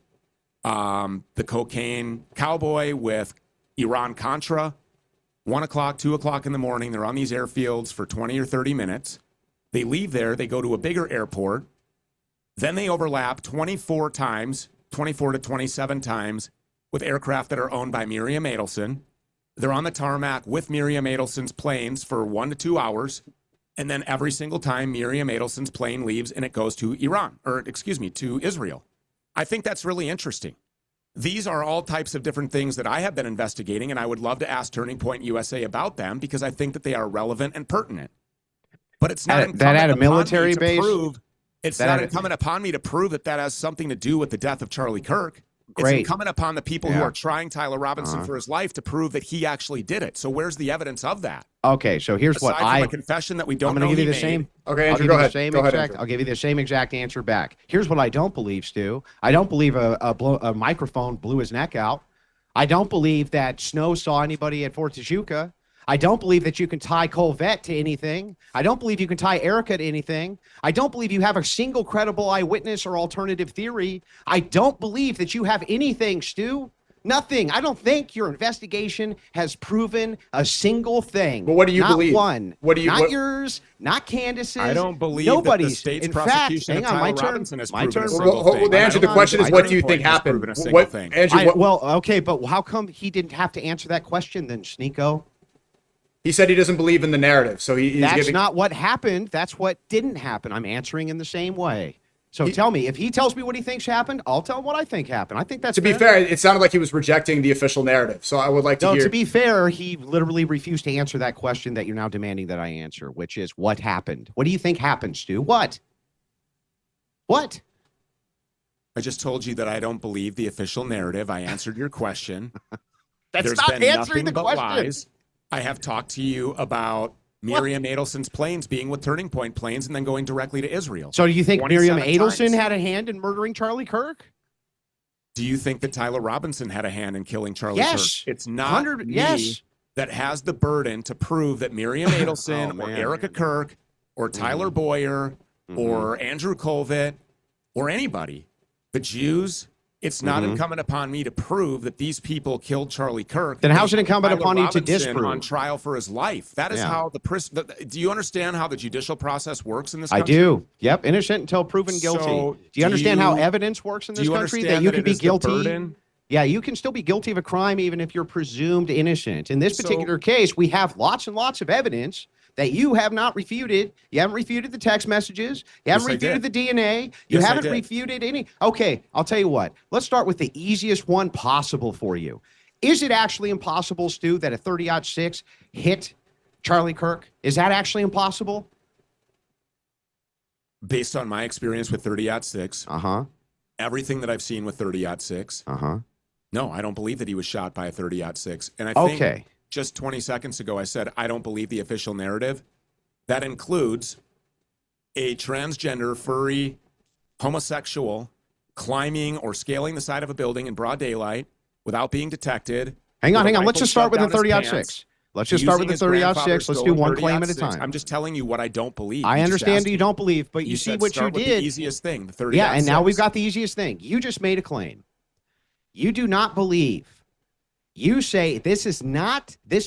the cocaine cowboy, with Iran-Contra. 1 o'clock, 2 o'clock in the morning, they're on these airfields for 20 or 30 minutes. They leave there, they go to a bigger airport. Then they overlap 24 times, 24 to 27 times with aircraft that are owned by Miriam Adelson. They're on the tarmac with Miriam Adelson's planes for 1 to 2 hours. And then every single time Miriam Adelson's plane leaves and it goes to to Israel. I think that's really interesting. These are all types of different things that I have been investigating, and I would love to ask Turning Point USA about them because I think that they are relevant and pertinent. But it's not That incumbent at a upon military me to base? prove. It's That not at a- incumbent upon me to prove that that has something to do with the death of Charlie Kirk. It's Great. incumbent upon the people who Yeah. are trying Tyler Robinson for his life to prove that he actually did it. So where's the evidence of that? Okay, so here's Aside what from a confession that we don't I'm know going to give he you the made. same. Okay, I'll Andrew, give go you the ahead. same Go ahead, exact. Andrew. I'll give you the same exact answer back. Here's what I don't believe, Stu. I don't believe a microphone blew his neck out. I don't believe that Snow saw anybody at Fort Tejuka. I don't believe that you can tie Colvette to anything. I don't believe you can tie Erica to anything. I don't believe you have a single credible eyewitness or alternative theory. I don't believe that you have anything, Stu. Nothing. I don't think your investigation has proven a single thing. But what do you not believe? One. What do you- Not what- yours. Not Candace's. I don't believe nobody's. that the state's In prosecution fact, of hang on, Tyler my turn. Robinson has My proven turn. a single Well, thing. the answer to the I question don't is, what do think you Turning think Point has happened? proven a single What, thing. Andrew, Well, okay, but how come he didn't have to answer that question then, Sneeko? he said he doesn't believe in the narrative, so he's That's giving. not what happened. That's what didn't happen. I'm answering in the same way. So tell me, if he tells me what he thinks happened, I'll tell him what I think happened. I think that's To be fair, it sounded like he was rejecting the official narrative. So I would like to No, hear. to be fair, he literally refused to answer that question that you're now demanding that I answer, which is what happened? What do you think happened, Stu? What? What? I just told you that I don't believe the official narrative. I answered your question. That's There's not been answering nothing the but question. lies. I have talked to you about Miriam Adelson's planes being with Turning Point planes and then going directly to Israel. So do you think Miriam 27 Adelson times. had a hand in murdering Charlie Kirk? Do you think that Tyler Robinson had a hand in killing Charlie Yes. Kirk? It's not 100 me yes. that has the burden to prove that Miriam Adelson Oh, or man. Erica Kirk or Tyler Boyer or Andrew Colvett or anybody, the Jews, it's not incumbent upon me to prove that these people killed Charlie Kirk. Then how's it incumbent Tyler upon you to Robinson disprove? on trial for his life? That is Yeah. how do you understand how the judicial process works in this I country? do. Yep. Innocent until proven guilty. So, do you understand how you- evidence works in Do this you country? understand That you that can it be is the guilty. burden? Yeah, you can still be guilty of a crime even if you're presumed innocent. In this So- particular case, we have lots and lots of evidence that you have not refuted. You haven't refuted the text messages. You haven't Yes, I refuted did. the DNA. You Yes, I haven't did. refuted any. Okay, I'll tell you what. Let's start with the easiest one possible for you. Is it actually impossible, Stu, that a 30-06 hit Charlie Kirk? Is that actually impossible? Based on my experience with 30-06, Uh-huh. everything that I've seen with 30-06, Uh-huh. no, I don't believe that he was shot by a 30-06. And I think Okay. just 20 seconds ago, I said, I don't believe the official narrative. That includes a transgender, furry, homosexual climbing or scaling the side of a building in broad daylight without being detected. Hang on, with a hang on. Let's rifle just start with shoved the down his 30-06. pants, Let's just start with using the his grandfather's 30-06. Let's do stolen one claim at a 30-06. time. I'm just telling you what I don't believe. I You just understand asked you me. don't believe, but you see said what you start with did. the easiest thing, the 30 Yeah, and now we've got the easiest thing. You just made a claim. You do not believe. You say this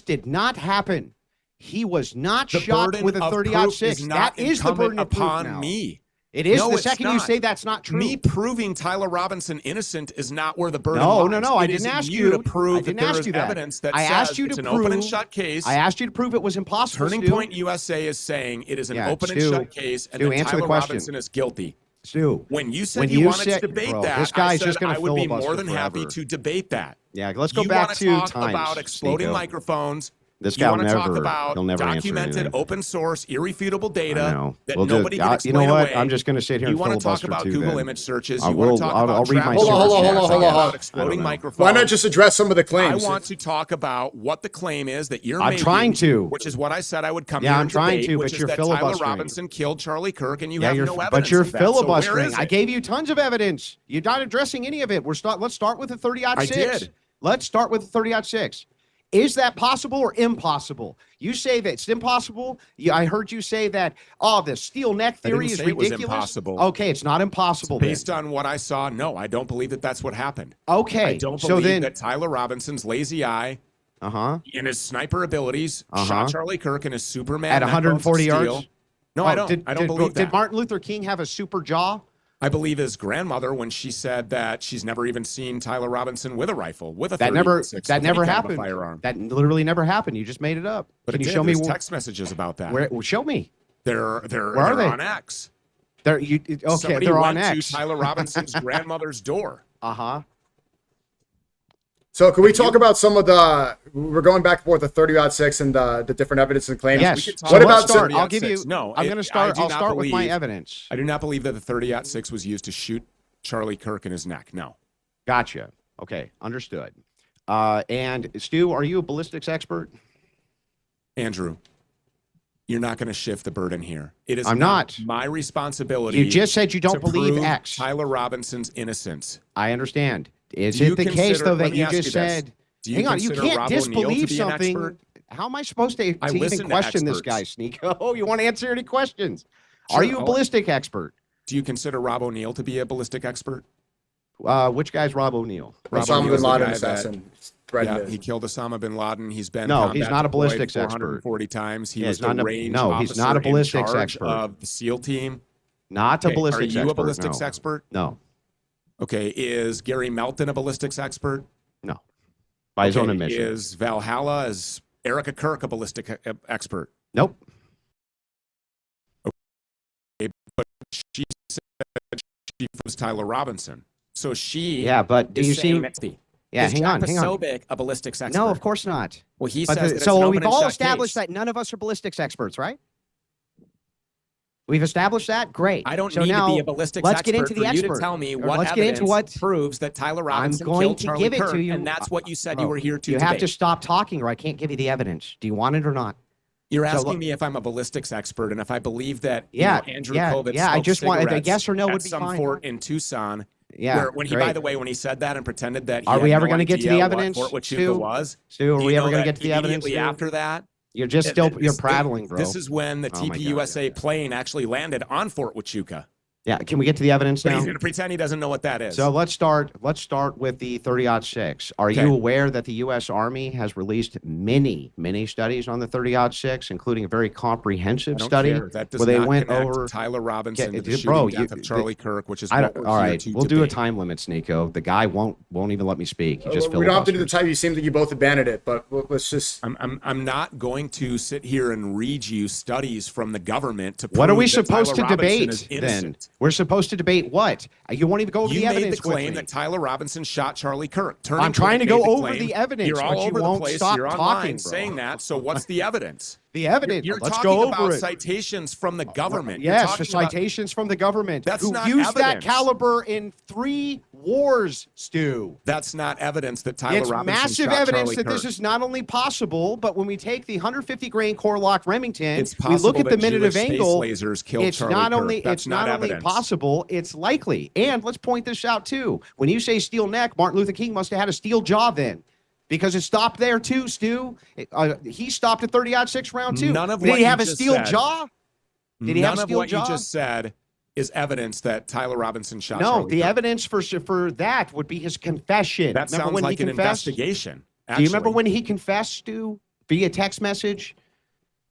did not happen. He was not the shot burden with a of 30-06. proof is not That is the burden of proof upon now. me. It is No, the it's second you not. say that's not true. Me proving Tyler Robinson innocent is not where the burden No, lies. no, no. I It is didn't ask you you to prove I didn't that there ask is you that. evidence that I says asked you it's to an prove, open and shut case. I asked you to prove it was impossible. Turning Stu. Point USA is saying it is an Yeah, open and Stu, shut case, and Stu, that answer the Tyler question. Robinson is guilty. Stu. When you said When you you wanted said- to debate bro, that, this guy's I said just gonna I would be filibuster more than happy forever. to debate that. Yeah, let's go You back wanna to talk times, about exploding Sneeko. microphones. This You guy will want to talk never, about he'll never answer documented, anything. open source, irrefutable I data know. that We'll nobody can you explain know what? away. I'm just going to sit here You and want to talk filibuster about too. Google then. image searches. I You want will- to talk I'll about read my Travis Hold on, hold on, Kelce. hold on, You want to hold talk on. about I don't exploding know. microphones. Why not just address some of the I claims? want to talk about what the claim is that you're I'm making, trying to. which is what I said I would come Yeah, here I'm and trying debate, to, which but is you're that Tyler filibustering. Robinson killed Charlie Kirk, and you Yeah, have you're, no evidence but you're of that. So where filibustering. is I it? gave you tons of evidence. You're not addressing any of it. Let's start with the 30-06. I did. Let's start with the 30-06. Is that possible or impossible? You say that it's impossible. I heard you say that, the steel neck I didn't theory is say it was ridiculous. impossible. Okay, it's not impossible. then. Based on what I saw, no, I don't believe that that's what happened. Okay, I don't so believe then, that Tyler Robinson's lazy eye uh-huh, and his sniper abilities shot Charlie Kirk and his Superman at neck 140 bones of yards. steel. No, I don't. I don't believe that. Did Martin Luther King have a super jaw? I believe his grandmother when she said that she's never even seen Tyler Robinson with a rifle, with a That never 30-06, with never any kind of a happened. firearm. That literally never happened. You just made it up. But Can it you did. show me There's text messages about that. where? Show me. They're are they? on X. Okay, Somebody they're on went X. to Tyler Robinson's grandmother's door. Uh-huh. So can we talk about some of the? We're going back and forth the 30-06 and the different evidence and claims. Yes. We could talk What So about let's start. some- I'll give you. No, I'm going to start. I'll not start with my believe- evidence. I do not believe that the 30-06 was used to shoot Charlie Kirk in his neck. No. Gotcha. Okay, understood. And Stu, are you a ballistics expert? Andrew, you're not going to shift the burden here. It is I'm not. my responsibility. You just said you don't to believe prove X. Tyler Robinson's innocence. I understand. Is Do you it the case consider- though let that me you ask just you this. said? Do you Hang on, you consider can't Rob O'Neill disbelieve to be an something. expert? How am I supposed to I even listen to question this experts. guy, Sneeko? Oh, you want to answer any questions? Sure, Are you a I'll- ballistic expert? Do you consider Rob O'Neill to be a ballistic expert? Which guy's Rob O'Neill? Rob Osama O'Neill's bin the Laden guy that- assassin. Right Yeah, there. he killed Osama bin Laden. He's been No, combat he's not a deployed ballistics expert. 440 times. He Yeah, was he's not the a- range no, he's not a officer in ballistics charge expert. of the SEAL team. Not a Okay, ballistics expert. Are you a ballistics no. expert? No, Okay, is Gary Melton a ballistics expert? no. By his own Okay, admission. Is Valhalla, is Erica Kirk a ballistic expert? Nope. She said she was Tyler Robinson. So she Yeah, but do is you saying see? that Yeah, is hang Jack on, hang on. Posobiec a ballistics expert? No, of course not. Well, he But says that it's so an we've open and all shut established case. that none of us are ballistics experts, right? We've established that. Great. I don't so need now, to be a ballistics let's expert get into the for you to expert. tell me Or what let's get into evidence what proves that Tyler I'm Robinson going killed to Charlie give it Kirk, to you. and that's what you said Bro, you were here to You debate. have to stop talking, or I can't give you the evidence. Do you want it or not? You're So asking look- me if I'm a ballistics expert and if I believe that Yeah, Andrew yeah, Kovitz yeah, I smoked just want- a cigarettes yes or no at would be some fine. fort in Tucson. Yeah. Where when he, great. by the way, when he said that and pretended that he Are had we ever no going to get to the idea evidence, what Fort Huachuca Stu? was, Stu, are do we you ever know going to that get to the evidence? immediately Stu? after that? You're just you're prattling, bro. This is when the Oh my God. TPUSA plane actually landed on Fort Huachuca. Yeah, can we get to the evidence But now? he's going to pretend he doesn't know what that is. So let's start with the 30-06. Are Okay. you aware that the U.S. Army has released many studies on the 30-06, including a very comprehensive I don't study care. That does where they not went connect over Tyler Robinson to the shooting bro, death of Charlie Kirk, which is I what don't, we're all here right, to we'll do a debate. time limit, Nico. The guy won't even let me speak. He just we don't have to do the filibusters. time. You seem that you both abandoned it, but let's just. I'm not going to sit here and read you studies from the government to prove What are we that supposed Tyler to Robinson debate is then? innocent. We're supposed to debate what? You won't even go over You the made evidence the claim with me. that Tyler Robinson shot Charlie Kirk. I'm trying to go made the over claim. the evidence, You're but all you over won't the place. stop You're online talking, bro. saying that. So what's the evidence? The evidence. You're Let's talking go about over it. citations from the government. You're Yes, talking the citations from the government That's who not used that evidence. caliber in 3 wars, Stu. That's not evidence that Tyler It's Robinson massive shot evidence Charlie that this Kirk. is not only possible, but when we take the 150 grain core lock Remington, It's we look possible at the that minute of Jewish space angle. lasers killed It's Charlie not Kirk. only That's it's not only evidence. possible, it's likely. And let's point this out too. When you say steel neck, Martin Luther King must have had a steel jaw then. Because it stopped there too, Stu. He stopped at 30-06 round too. None of Did what he you have a just steel said- jaw? Did he have None a of steel what jaw? you just said is evidence that Tyler Robinson shot No, Charlie the Kirk. evidence for that would be his confession. That Remember sounds when like he an confessed? investigation. Do you remember actually. when he confessed, Stu, via text message?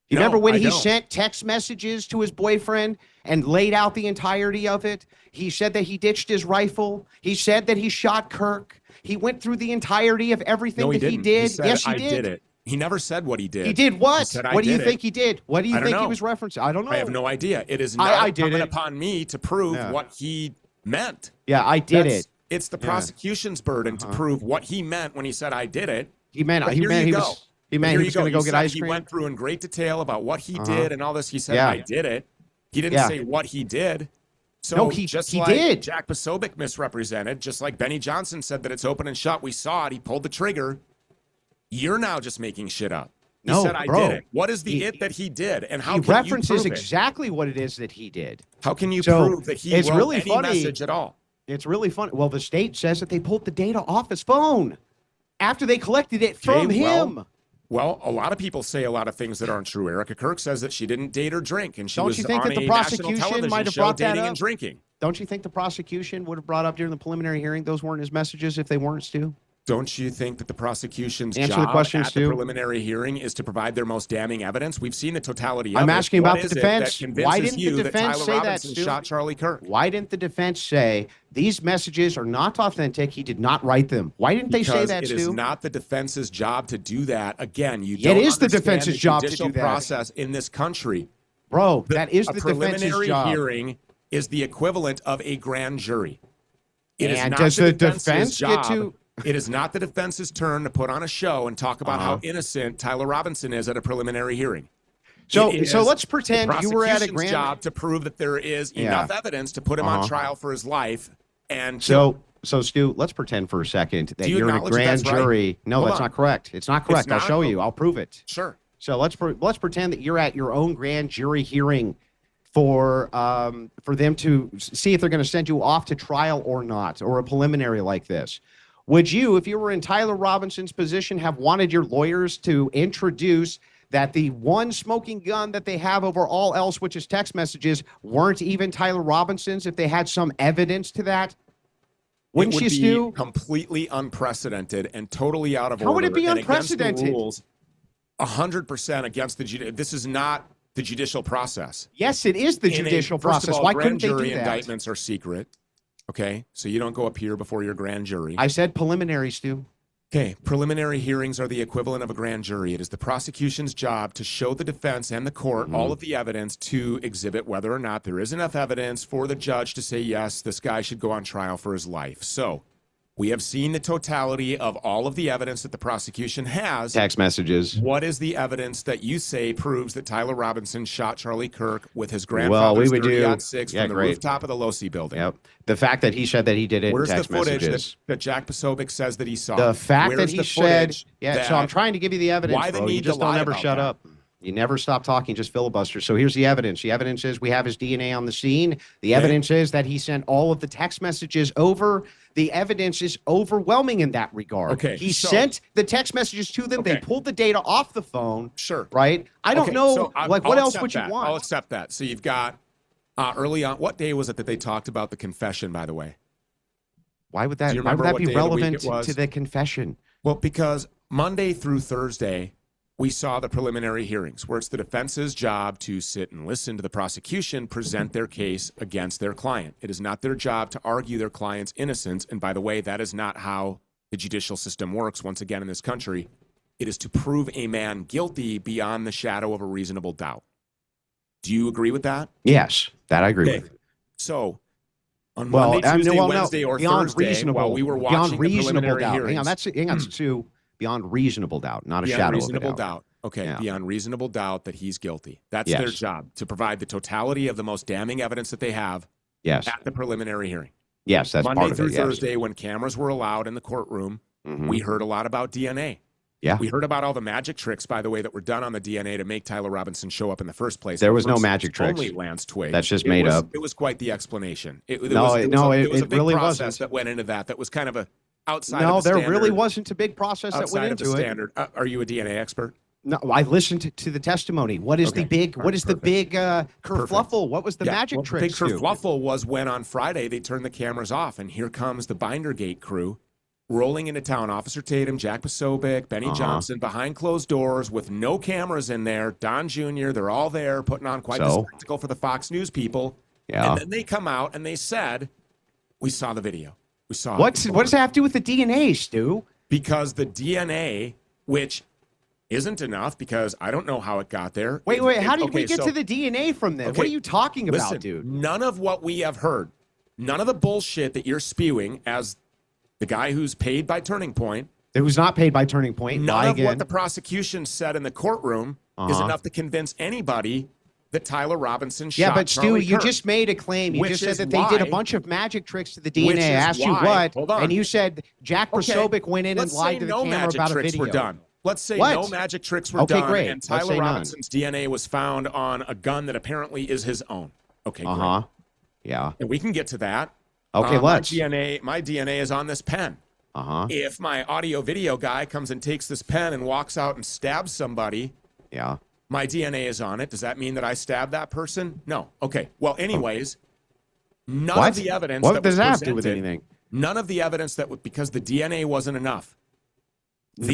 You No, remember when I he don't. sent text messages to his boyfriend and laid out the entirety of it? He said that he ditched his rifle. He said that he shot Kirk. He went through the entirety of everything No, he that he didn't. did. said, Yes, he I did. it. He never said what he did. He did what? said, "I What do you did think it." he did? What do you I don't think he know. was referencing? I don't know. I have no idea. It is I not did incumbent it. upon me to prove Yeah. what he meant. Yeah, I did That's- it. It's the Yeah. prosecution's burden to prove what he meant when he said, I did it. He meant But he here meant you he go. was he But meant here he you was going to You go get said ice he cream. went through in great detail about what he did and all this. He said, Yeah. I did it. He didn't Yeah. say what he did. So No, he just he like did. Jack Posobiec misrepresented, just like Benny Johnson said that it's open and shut. We saw it. He pulled the trigger. You're now just making shit up. He No, said, I bro. did it. What is the He- it that he did? And how He can you references prove it? exactly what it is that he did. How can you So, prove that he it's wrote really any funny. message at all? It's really funny. Well, the state says that they pulled the data off his phone after they collected it from Okay, him. Well, a lot of people say a lot of things that aren't true. Erica Kirk says that she didn't date or drink, and she Don't was you think on that the a national prosecution television might have show brought that dating up? and drinking. Don't you think the prosecution would have brought up during the preliminary hearing those weren't his messages if they weren't, Stu? Don't you think that the prosecution's Answer the job question, at Stu. the preliminary hearing is to provide their most damning evidence? We've seen the totality of I'm it. asking What about the is it defense. that Why convinces didn't you the that defense Tyler say that, Robinson Stu? shot Charlie Kirk? Why didn't the defense say these messages are not authentic? He did not write them. Why didn't they say Because that, it is Stu? not the defense's job to do that. Again, you Yeah, it don't is the understand defense's the job to judicial do that. process in this country. Bro, that is A the defense's preliminary job. hearing is the equivalent of a grand jury. It is And not does the the defense's defense get job. to- It is not the defense's turn to put on a show and talk about how Uh-huh. innocent Tyler Robinson is at a preliminary hearing. So It is let's pretend the you were at a prosecution's grand job to prove that there is Yeah. enough evidence to put him on Uh-huh. trial for his life. And So Stu, let's pretend for a second that Do you you're in a acknowledge that grand that's right? jury. No, Hold that's on. not correct. It's not correct. I'll not? show you. I'll prove it. sure. So let's pretend that you're at your own grand jury hearing for them to see if they're going to send you off to trial or not, or a preliminary like this. Would you, if you were in Tyler Robinson's position, have wanted your lawyers to introduce that the one smoking gun that they have over all else, which is text messages, weren't even Tyler Robinson's if they had some evidence to that? Wouldn't it you, would be Stu? completely unprecedented and totally out of order. How would it be and against the unprecedented? rules, 100% against the this is not the judicial process. Yes, it is the In a- judicial first of process. all, Why grand couldn't they jury do that? indictments are secret. Okay, so you don't go appear before your grand jury. I said preliminary, Stu. Okay, preliminary hearings are the equivalent of a grand jury. It is the prosecution's job to show the defense and the court all of the evidence to exhibit whether or not there is enough evidence for the judge to say, yes, this guy should go on trial for his life. So we have seen the totality of all of the evidence that the prosecution has. Text messages. What is the evidence that you say proves that Tyler Robinson shot Charlie Kirk with his Well, grandfather's we would do 30-06 yeah, from the great. rooftop of the Losi building? Yep. The fact that he said that he did it Where's in the text footage messages. that Jack Posobiec says that he saw? The fact Where's that he the said, footage yeah. So I'm trying to give you the evidence. Why the bro. need You to just don't lie ever about shut that? up. You never stop talking, just filibuster. So here's the evidence. The evidence is we have his DNA on the scene. The evidence is that he sent all of the text messages over. The evidence is overwhelming in that regard. Okay, He so- sent the text messages to them. They Okay. pulled the data off the phone. Sure. Right? I don't Okay, know. so I'll what else accept would you that. want? I'll accept that. So you've got early on. What day was it that they talked about the confession, by the way? Why would Do that, you why would remember that what be day of the week relevant it was? to the confession? Well, because Monday through Thursday, we saw the preliminary hearings where it's the defense's job to sit and listen to the prosecution present their case against their client. It is not their job to argue their client's innocence. And by the way, that is not how the judicial system works once again in this country. It is to prove a man guilty beyond the shadow of a reasonable doubt. Do you agree with that? Yes, that I agree Okay. with. So on Well, Monday, Tuesday, no, Wednesday, or beyond Thursday, reasonable, while we were beyond watching the reasonable preliminary doubt. hearings, Hang on, that's two. Beyond reasonable doubt, not a beyond shadow reasonable of a doubt. doubt. Okay, Yeah. beyond reasonable doubt that he's guilty. That's Yes. their job, to provide the totality of the most damning evidence that they have Yes, at the preliminary hearing. yes, that's Monday part of through it. Yes. Thursday, when cameras were allowed in the courtroom, Mhm. we heard a lot about DNA. Yeah. We heard about all the magic tricks, by the way, that were done on the DNA to make Tyler Robinson show up in the first place. There was no First, magic it was tricks. Only Lance Twig. That's just It made was- up. It was quite the explanation. It was No, a it big really process wasn't. that went into that. That was kind of a outside. No, of the there standard, really wasn't a big process that outside went of the into it. standard. Are you a DNA expert? No, I listened to the testimony. What is the Okay. big? All What right, is the perfect. big kerfluffle? What was the magic well, tricks? The big to? kerfluffle was when on Friday they turned the cameras off, and here comes the Bindergate crew rolling into town. Officer Tatum, Jack Posobiec, Benny Johnson, behind closed doors with no cameras in there. Don Jr., they're all there putting on quite the So? spectacle for the Fox News people. Yeah. And then they come out and they said, we saw the video. We saw What it. does that have to do with the DNA, Stu? Because the DNA, which isn't enough because I don't know how it got there. Wait, how did we Okay, get so- to the DNA from this? Okay, What are you talking about, Listen, dude? none of what we have heard, none of the bullshit that you're spewing as the guy who's paid by Turning Point, It was not paid by Turning Point. none Lie of again. what the prosecution said in the courtroom is Uh-huh. enough to convince anybody that Tyler Robinson shot Yeah, but Stu, Charlie you Kirk. just made a claim. You Which just said is that they did a why- bunch of magic tricks to the Which DNA. I is asked you why- what, hold on. and you said Jack Posobiec went in and Let's lied say to the no camera magic about a tricks video. were done. Let's say What? no magic tricks were Okay, done, great. and Let's Tyler say none. Robinson's DNA was found on a gun that apparently is his own. Okay, great. Uh huh. Yeah. And we can get to that. Okay, let's. My DNA is on this pen. Uh huh. If my audio video guy comes and takes this pen and walks out and stabs somebody, Yeah. my DNA is on it. Does that mean that I stabbed that person? No. Okay. Well, anyways, none What? of the evidence What that does was that have to do with presented- anything? None of the evidence because the DNA wasn't enough.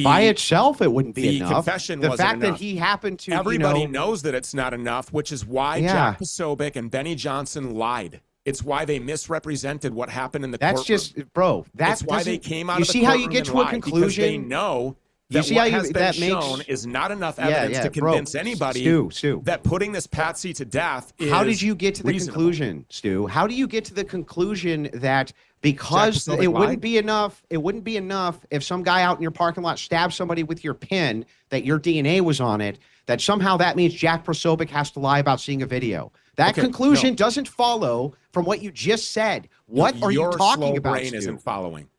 By itself, it wouldn't be the enough. confession the wasn't fact enough. that he happened to, Everybody you know, knows that it's not enough, which is why Yeah. Jack Posobiec and Benny Johnson lied. It's why they misrepresented what happened in the that's courtroom. just, bro. That's why they came out You of the see how you courtroom get and to a lied, because conclusion? they know You that see what how you- has been that makes- shown is not enough evidence to bro. convince anybody Stu. that putting this patsy to death is How did you get to the reasonable. conclusion, Stu? How do you get to the conclusion that because Jack Posobiec it wouldn't lied? be enough, it wouldn't be enough if some guy out in your parking lot stabbed somebody with your pen that your DNA was on it, that somehow that means Jack Posobiec has to lie about seeing a video? That Okay, conclusion no. doesn't follow from what you just said. What are you Your talking slow about, brain Stu? isn't following.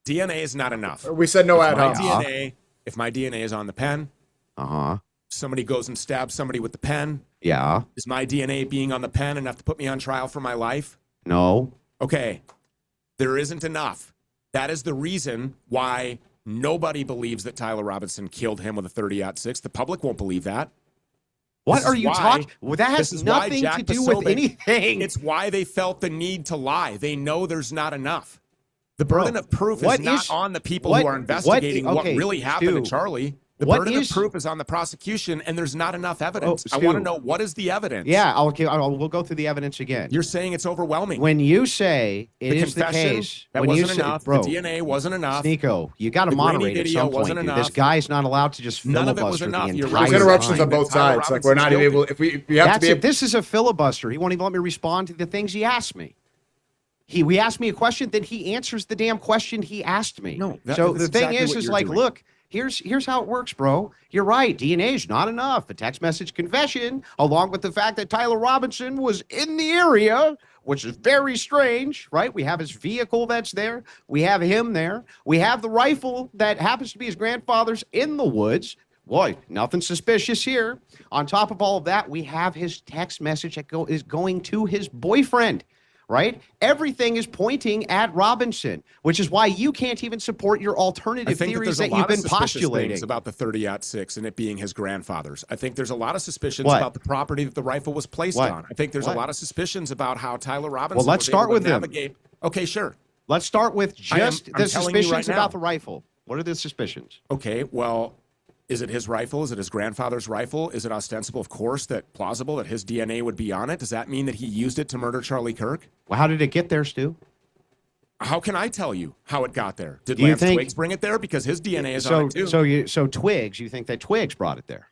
DNA is not enough. We said no ad My hoc. DNA, if my DNA is on the pen, Uh-huh. somebody goes and stabs somebody with the pen, Yeah. is my DNA being on the pen enough to put me on trial for my life? No. Okay, there isn't enough. That is the reason why nobody believes that Tyler Robinson killed him with a 30-06. The public won't believe that. What This are is you why- talking? Well, that this has is why nothing Jack to do with Posobiec- anything. It's why they felt the need to lie. They know there's not enough. The Bro, burden of proof what is not is- on the people what- who are investigating what okay, really happened Stu, to Charlie. The What burden is- of proof is on the prosecution, and there's not enough evidence. I Stu. want to know, what is the evidence? Yeah, we'll go through the evidence again. You're saying it's overwhelming. When you say it the is the confession, case, that when wasn't you say, enough. bro, The DNA wasn't enough. Nico, you got to The grainy moderate at video some point. wasn't Dude. enough. This guy's not allowed to just None of it was filibuster enough. the You're entire right. There's interruptions time. on both Tyler sides. Like we're not Robinson's even able. If we have to be. This is a filibuster. He won't even let me respond to the things he asked me. We asked me a question, then he answers the damn question he asked me. No, so that's the thing exactly what is you're like, doing. look, here's how it works, bro. You're right. DNA is not enough. A text message confession, along with the fact that Tyler Robinson was in the area, which is very strange, right? We have his vehicle that's there. We have him there. We have the rifle that happens to be his grandfather's in the woods. Boy, nothing suspicious here. On top of all of that, we have his text message that is going to his boyfriend. Right? Everything is pointing at Robinson, which is why you can't even support your I alternative think theories that that there's a you've lot of been suspicious postulating. things about the 30-06 and it being his grandfather's. I think there's a lot of suspicions What? about the property that the rifle was placed What? on. I think there's What? a lot of suspicions about how Tyler Robinson let's was start able with to him. navigate. Okay, sure. Let's start with just I'm the telling you suspicions right about now. the rifle. What are the suspicions? Okay, well, is it his rifle? Is it his grandfather's rifle? Is it ostensible, of course, plausible that his DNA would be on it? Does that mean that he used it to murder Charlie Kirk? Well, how did it get there, Stu? How can I tell you how it got there? Did Do you Lance think- Twiggs bring it there? Because his DNA is on it too. So Twigs, you think that Twigs brought it there?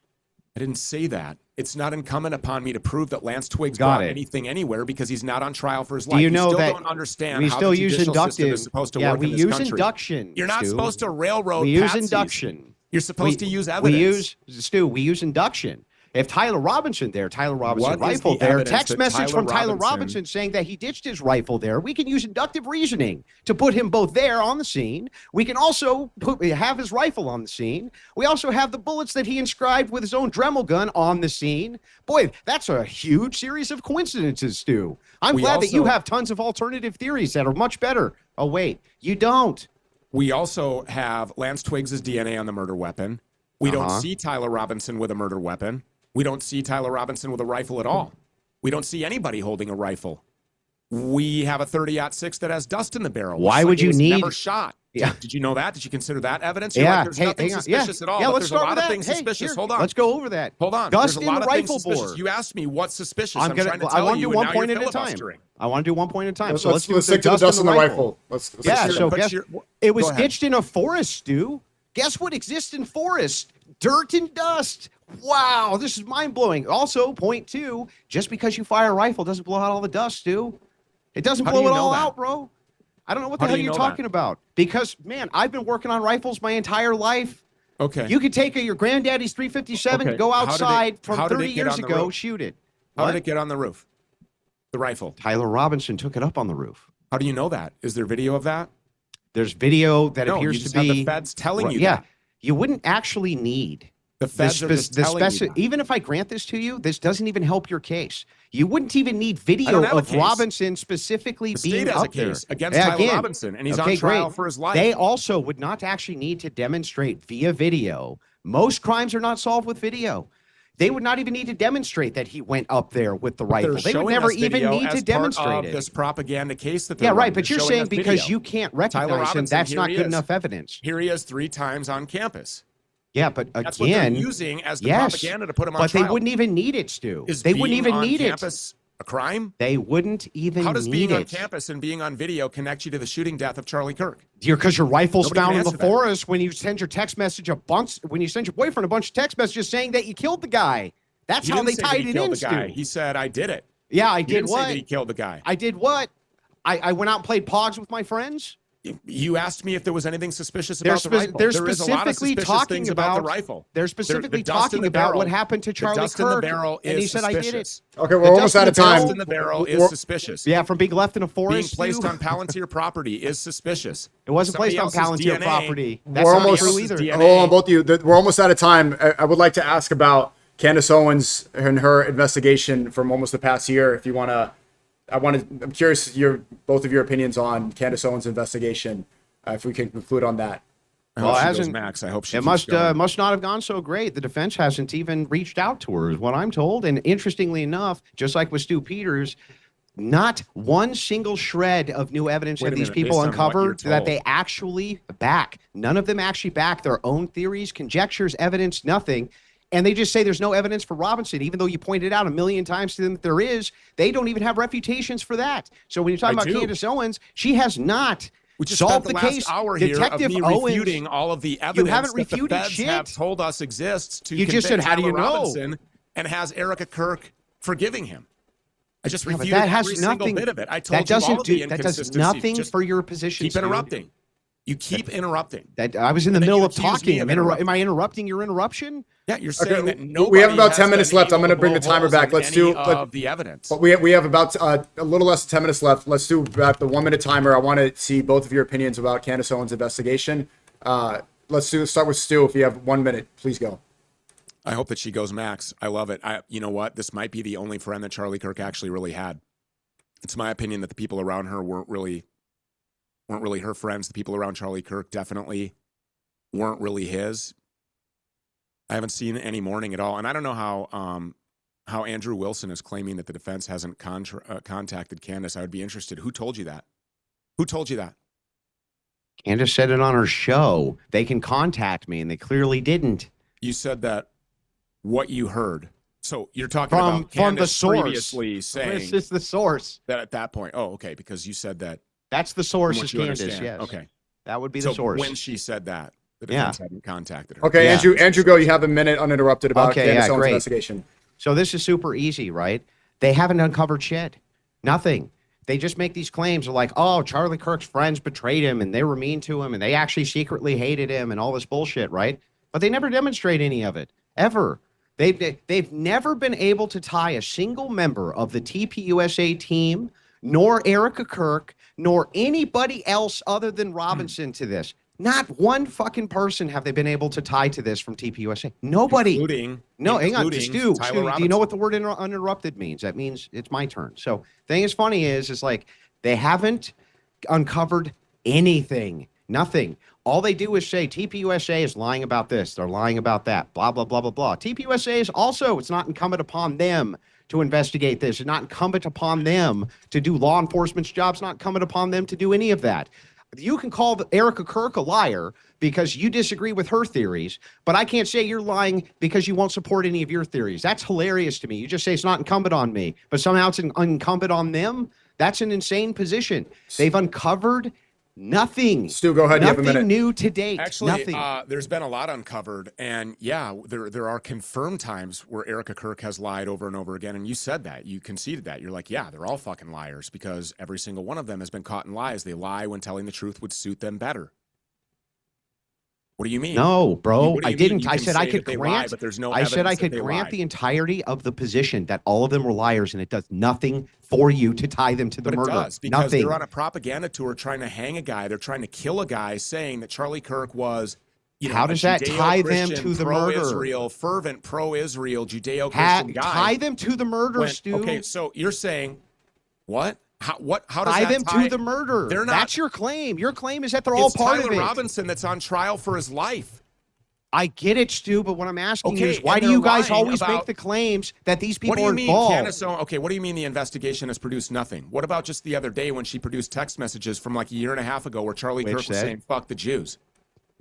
I didn't say that. It's not incumbent upon me to prove that Lance Twiggs Got brought it. anything anywhere because he's not on trial for his Do life. you know still that don't understand we how still the use judicial system inductive? is supposed to Yeah, work we in this use country. induction. You're not Stu. supposed to railroad We use patsies. induction. You're supposed to use evidence. We use induction. If Tyler Robinson Tyler Robinson What is rifle the there, evidence text that message Tyler from Tyler Robinson- Robinson saying that he ditched his rifle there, we can use inductive reasoning to put him both there on the scene. We can also have his rifle on the scene. We also have the bullets that he inscribed with his own Dremel gun on the scene. Boy, that's a huge series of coincidences, Stu. I'm glad that you have tons of alternative theories that are much better. Oh, wait, you don't. We also have Lance Twiggs' DNA on the murder weapon. We don't see Tyler Robinson with a murder weapon. We don't see Tyler Robinson with a rifle at all. We don't see anybody holding a rifle. We have a 30-06 that has dust in the barrel. Why would It you was need- never shot? Yeah. Did you know that? Did you consider that evidence? You're Yeah. like, there's nothing hang on. suspicious at all. Yeah, but let's there's start a lot with of that. things Hey, suspicious. here, Hold on. Let's go over that. Hold on. Dust There's a in lot the of things rifle suspicious. bore. You asked me what's suspicious. I'm trying to I tell want to you, do and one now point you're at a time. filibustering. I want to do one point at a time. Let's, So let's do stick to the dust in the rifle. Let's Yeah. hear So it. guess your- it was go ahead. ditched in a forest, Stu. Guess what exists in forest? Dirt and dust. Wow, this is mind blowing. Also, point two: just because you fire a rifle doesn't blow out all the dust, Stu. It doesn't How do blow you it know all that? out, bro. I don't know what How the do hell you you're know talking that? about. Because man, I've been working on rifles my entire life. Okay. You could take your granddaddy's 357, Okay. go How did it- outside from how did 30 it get years on the ago, roof? shoot it. How What? did it get on the roof? The rifle. Tyler Robinson took it up on the roof. How do you know that? Is there video of that? There's video that No, appears you just to be have the feds telling you yeah. that. You wouldn't actually need The feds are just telling you that. even if I grant this to you, this doesn't even help your case. You wouldn't even need I video don't have a of case. Robinson specifically The being state has a up there. case against Yeah, Tyler again. Robinson, and he's Okay, on trial great. for his life. They also would not actually need to demonstrate via video. Most crimes are not solved with video. They would not even need to demonstrate that he went up there with the rifle. They're They would showing never us even video need as to demonstrate part of it. this propaganda case that Yeah, they're right. running. But They're you're showing saying us because video. you can't Tyler recognize him, Robinson, that's here not he good is. enough evidence. Here he is 3 times on campus. Yeah, but That's what they're again, using as the yes, propaganda to put him on but trial. they wouldn't even need it, Stu. Is They being wouldn't even on need campus a crime? They wouldn't even How does need being on it. campus and being on video connect you to the shooting death of Charlie Kirk? Because your rifle's Nobody found can in the answer that. forest when you send your text message when you send your boyfriend a bunch of text messages saying that you killed the guy. That's He how didn't they say that tied he it killed in, the guy. Stu. He said, I did it. Yeah, I He did didn't say what? that he killed the guy. I did what? I went out and played Pogs with my friends. You asked me if there was anything suspicious They're about the rifle. they're There is a lot of specifically suspicious talking things about the rifle. They're specifically the dust in talking the about barrel- what happened to the Charlie dust in the Kirk, barrel and he is said I did it. suspicious. Okay, we're The almost dust out in of the barrel- time. Dust in the barrel is We're- suspicious. Yeah, from being left in a Being forest. placed Stu. on Palantir property is suspicious. It wasn't Somebody placed on else's Palantir DNA property. That's We're not almost true either. DNA. Hold on, both of you. We're almost out of time. I would like to ask about Candace Owens and her investigation from almost the past year. If you want to, I'm curious both of your opinions on Candace Owens' investigation. If we can conclude on that. I Well, hope it she hasn't- goes max. I hope she It keeps must going. must not have gone so great. The defense hasn't even reached out to her, is what I'm told. And interestingly enough, just like with Stu Peters, Not one single shred of new evidence Wait that a these minute, people based on what you're uncovered that told. they actually back. None of them actually back their own theories, conjectures, evidence, nothing. And they just say there's no evidence for Robinson, even though you pointed out a million times to them that there is. They don't even have refutations for that. So when you're talking I about do. Candace Owens, she has not We just solved spent the the last case. hour here Detective of me Owens, refuting all of the evidence haven't that the refuted feds shit. have told us exists to You just convict said, how do you Tyler know? Robinson, and has Erica Kirk forgiving him. I just Yeah, but refuted that has every single nothing. bit of it. I told That you all doesn't of the do. That does inconsistencies. nothing Just for your position. keep interrupting. You keep interrupting. That I was in the And then middle you of accuse me talking. of Am I interrupting your interruption? Yeah, you're saying that Okay, nobody we have about has 10 minutes been left. I'm able going to to bring the blow timer holes back. in Let's any do of the evidence. But we have about a little less than 10 minutes left. Let's do about the 1 minute timer. I want to see both of your opinions about Candace Owens' investigation. Let's start with Stu. If you have 1 minute, please go. I hope that she goes max. I love it. You know what? This might be the only friend that Charlie Kirk actually really had. It's my opinion that the people around her weren't really her friends. The people around Charlie Kirk definitely weren't really his. I haven't seen any mourning at all, and I don't know how Andrew Wilson is claiming that the defense hasn't contacted Candace. I would be interested. Who told you that? Who told you that? Candace said it on her show. They can contact me, and they clearly didn't. You said that what you heard. So you're talking From about Candace the source. previously saying This is the source. that at that point. Oh, okay, because you said that. That's the from source what is you Candace, understand. yes. Okay. That would be So the source. when she said that, the defense hadn't contacted her. Okay, Yeah. Andrew, go. You have a minute uninterrupted about Okay, Candace yeah, Owens' great. investigation. So this is super easy, right? They haven't uncovered shit. Nothing. They just make these claims of like, oh, Charlie Kirk's friends betrayed him and they were mean to him and they actually secretly hated him and all this bullshit, right? But they never demonstrate any of it, ever. They've never been able to tie a single member of the TPUSA team, nor Erica Kirk, nor anybody else other than Robinson to this. Not one fucking person have they been able to tie to this from TPUSA. Nobody. No, hang on. Stu, do you know what the word uninterrupted means? That means it's my turn. So thing is funny is like they haven't uncovered anything. Nothing. All they do is say TPUSA is lying about this. They're lying about that. Blah, blah, blah, blah, blah. TPUSA is also, it's not incumbent upon them to investigate this. It's not incumbent upon them to do law enforcement's job. It's not incumbent upon them to do any of that. You can call Erica Kirk a liar because you disagree with her theories, but I can't say you're lying because you won't support any of your theories. That's hilarious to me. You just say it's not incumbent on me, but somehow it's incumbent on them. That's an insane position. They've uncovered nothing. Stu, go ahead. You have a Nothing minute. new to date. Actually, Nothing. there's been a lot uncovered, and yeah, there are confirmed times where Erica Kirk has lied over and over again, and you said that. You conceded that. You're like, yeah, they're all fucking liars because every single one of them has been caught in lies. They lie when telling the truth would suit them better. What do you mean? No, bro, What do you I didn't. mean? You I can said I say could that they lie, grant. but there's no I said I evidence that could they grant lied. the entirety of the position that all of them were liars, and it does nothing for you to tie them to the But murder. it does because Nothing. they're on a propaganda tour trying to hang a guy. They're trying to kill a guy, saying that Charlie Kirk was, How does that tie them to the murder? Pro-Israel, fervent pro-Israel, Judeo-Christian guy. Tie them to the murder, Stu. Okay, so you're saying what? How does Tie that them tie to the murder. They're not. That's your claim. Your claim is that they're all It's part Tyler of it. Robinson that's on trial for his life. I get it, Stu, but what I'm asking you Okay, is why and do they're you guys lying always make about- the claims that these people What do you are mean, involved? Candace? Okay, what do you mean the investigation has produced nothing? What about just the other day when she produced text messages from like a year and a half ago where Charlie Which Kirk was said? saying "fuck the Jews"?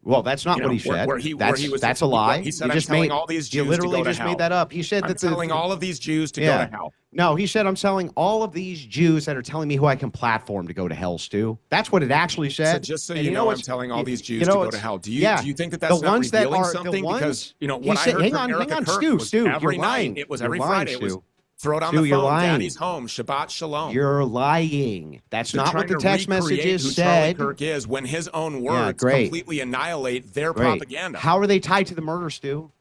Well, that's not You what know, he said. where he was- That's a lie. he said, you "I'm just telling made all these You Jews to literally go to just hell." made that up. He said I'm that telling all of these Jews to go to hell. No, he said I'm telling all of these Jews that are telling me who I can platform to go to hell, Stu. That's what it actually said. So just so And you know, I'm what's- telling all these Jews you to know go what's- to hell. Do you yeah, do you think that that's the not ones that revealing are something? the ones, Because you know he what I said, heard hang from on, Erica hang on, Kirk Stu, was Stu, every you're night. lying. It was You're every lying, Friday. It was Stu. throw it on Stu, the you're phone. lying. Daddy's home. Shabbat shalom. You're lying. That's They're not trying what the to text recreate messages who said. Charlie Kirk is when his own Yeah, words great. completely annihilate their Great. propaganda. How are they tied to the murder, Stu?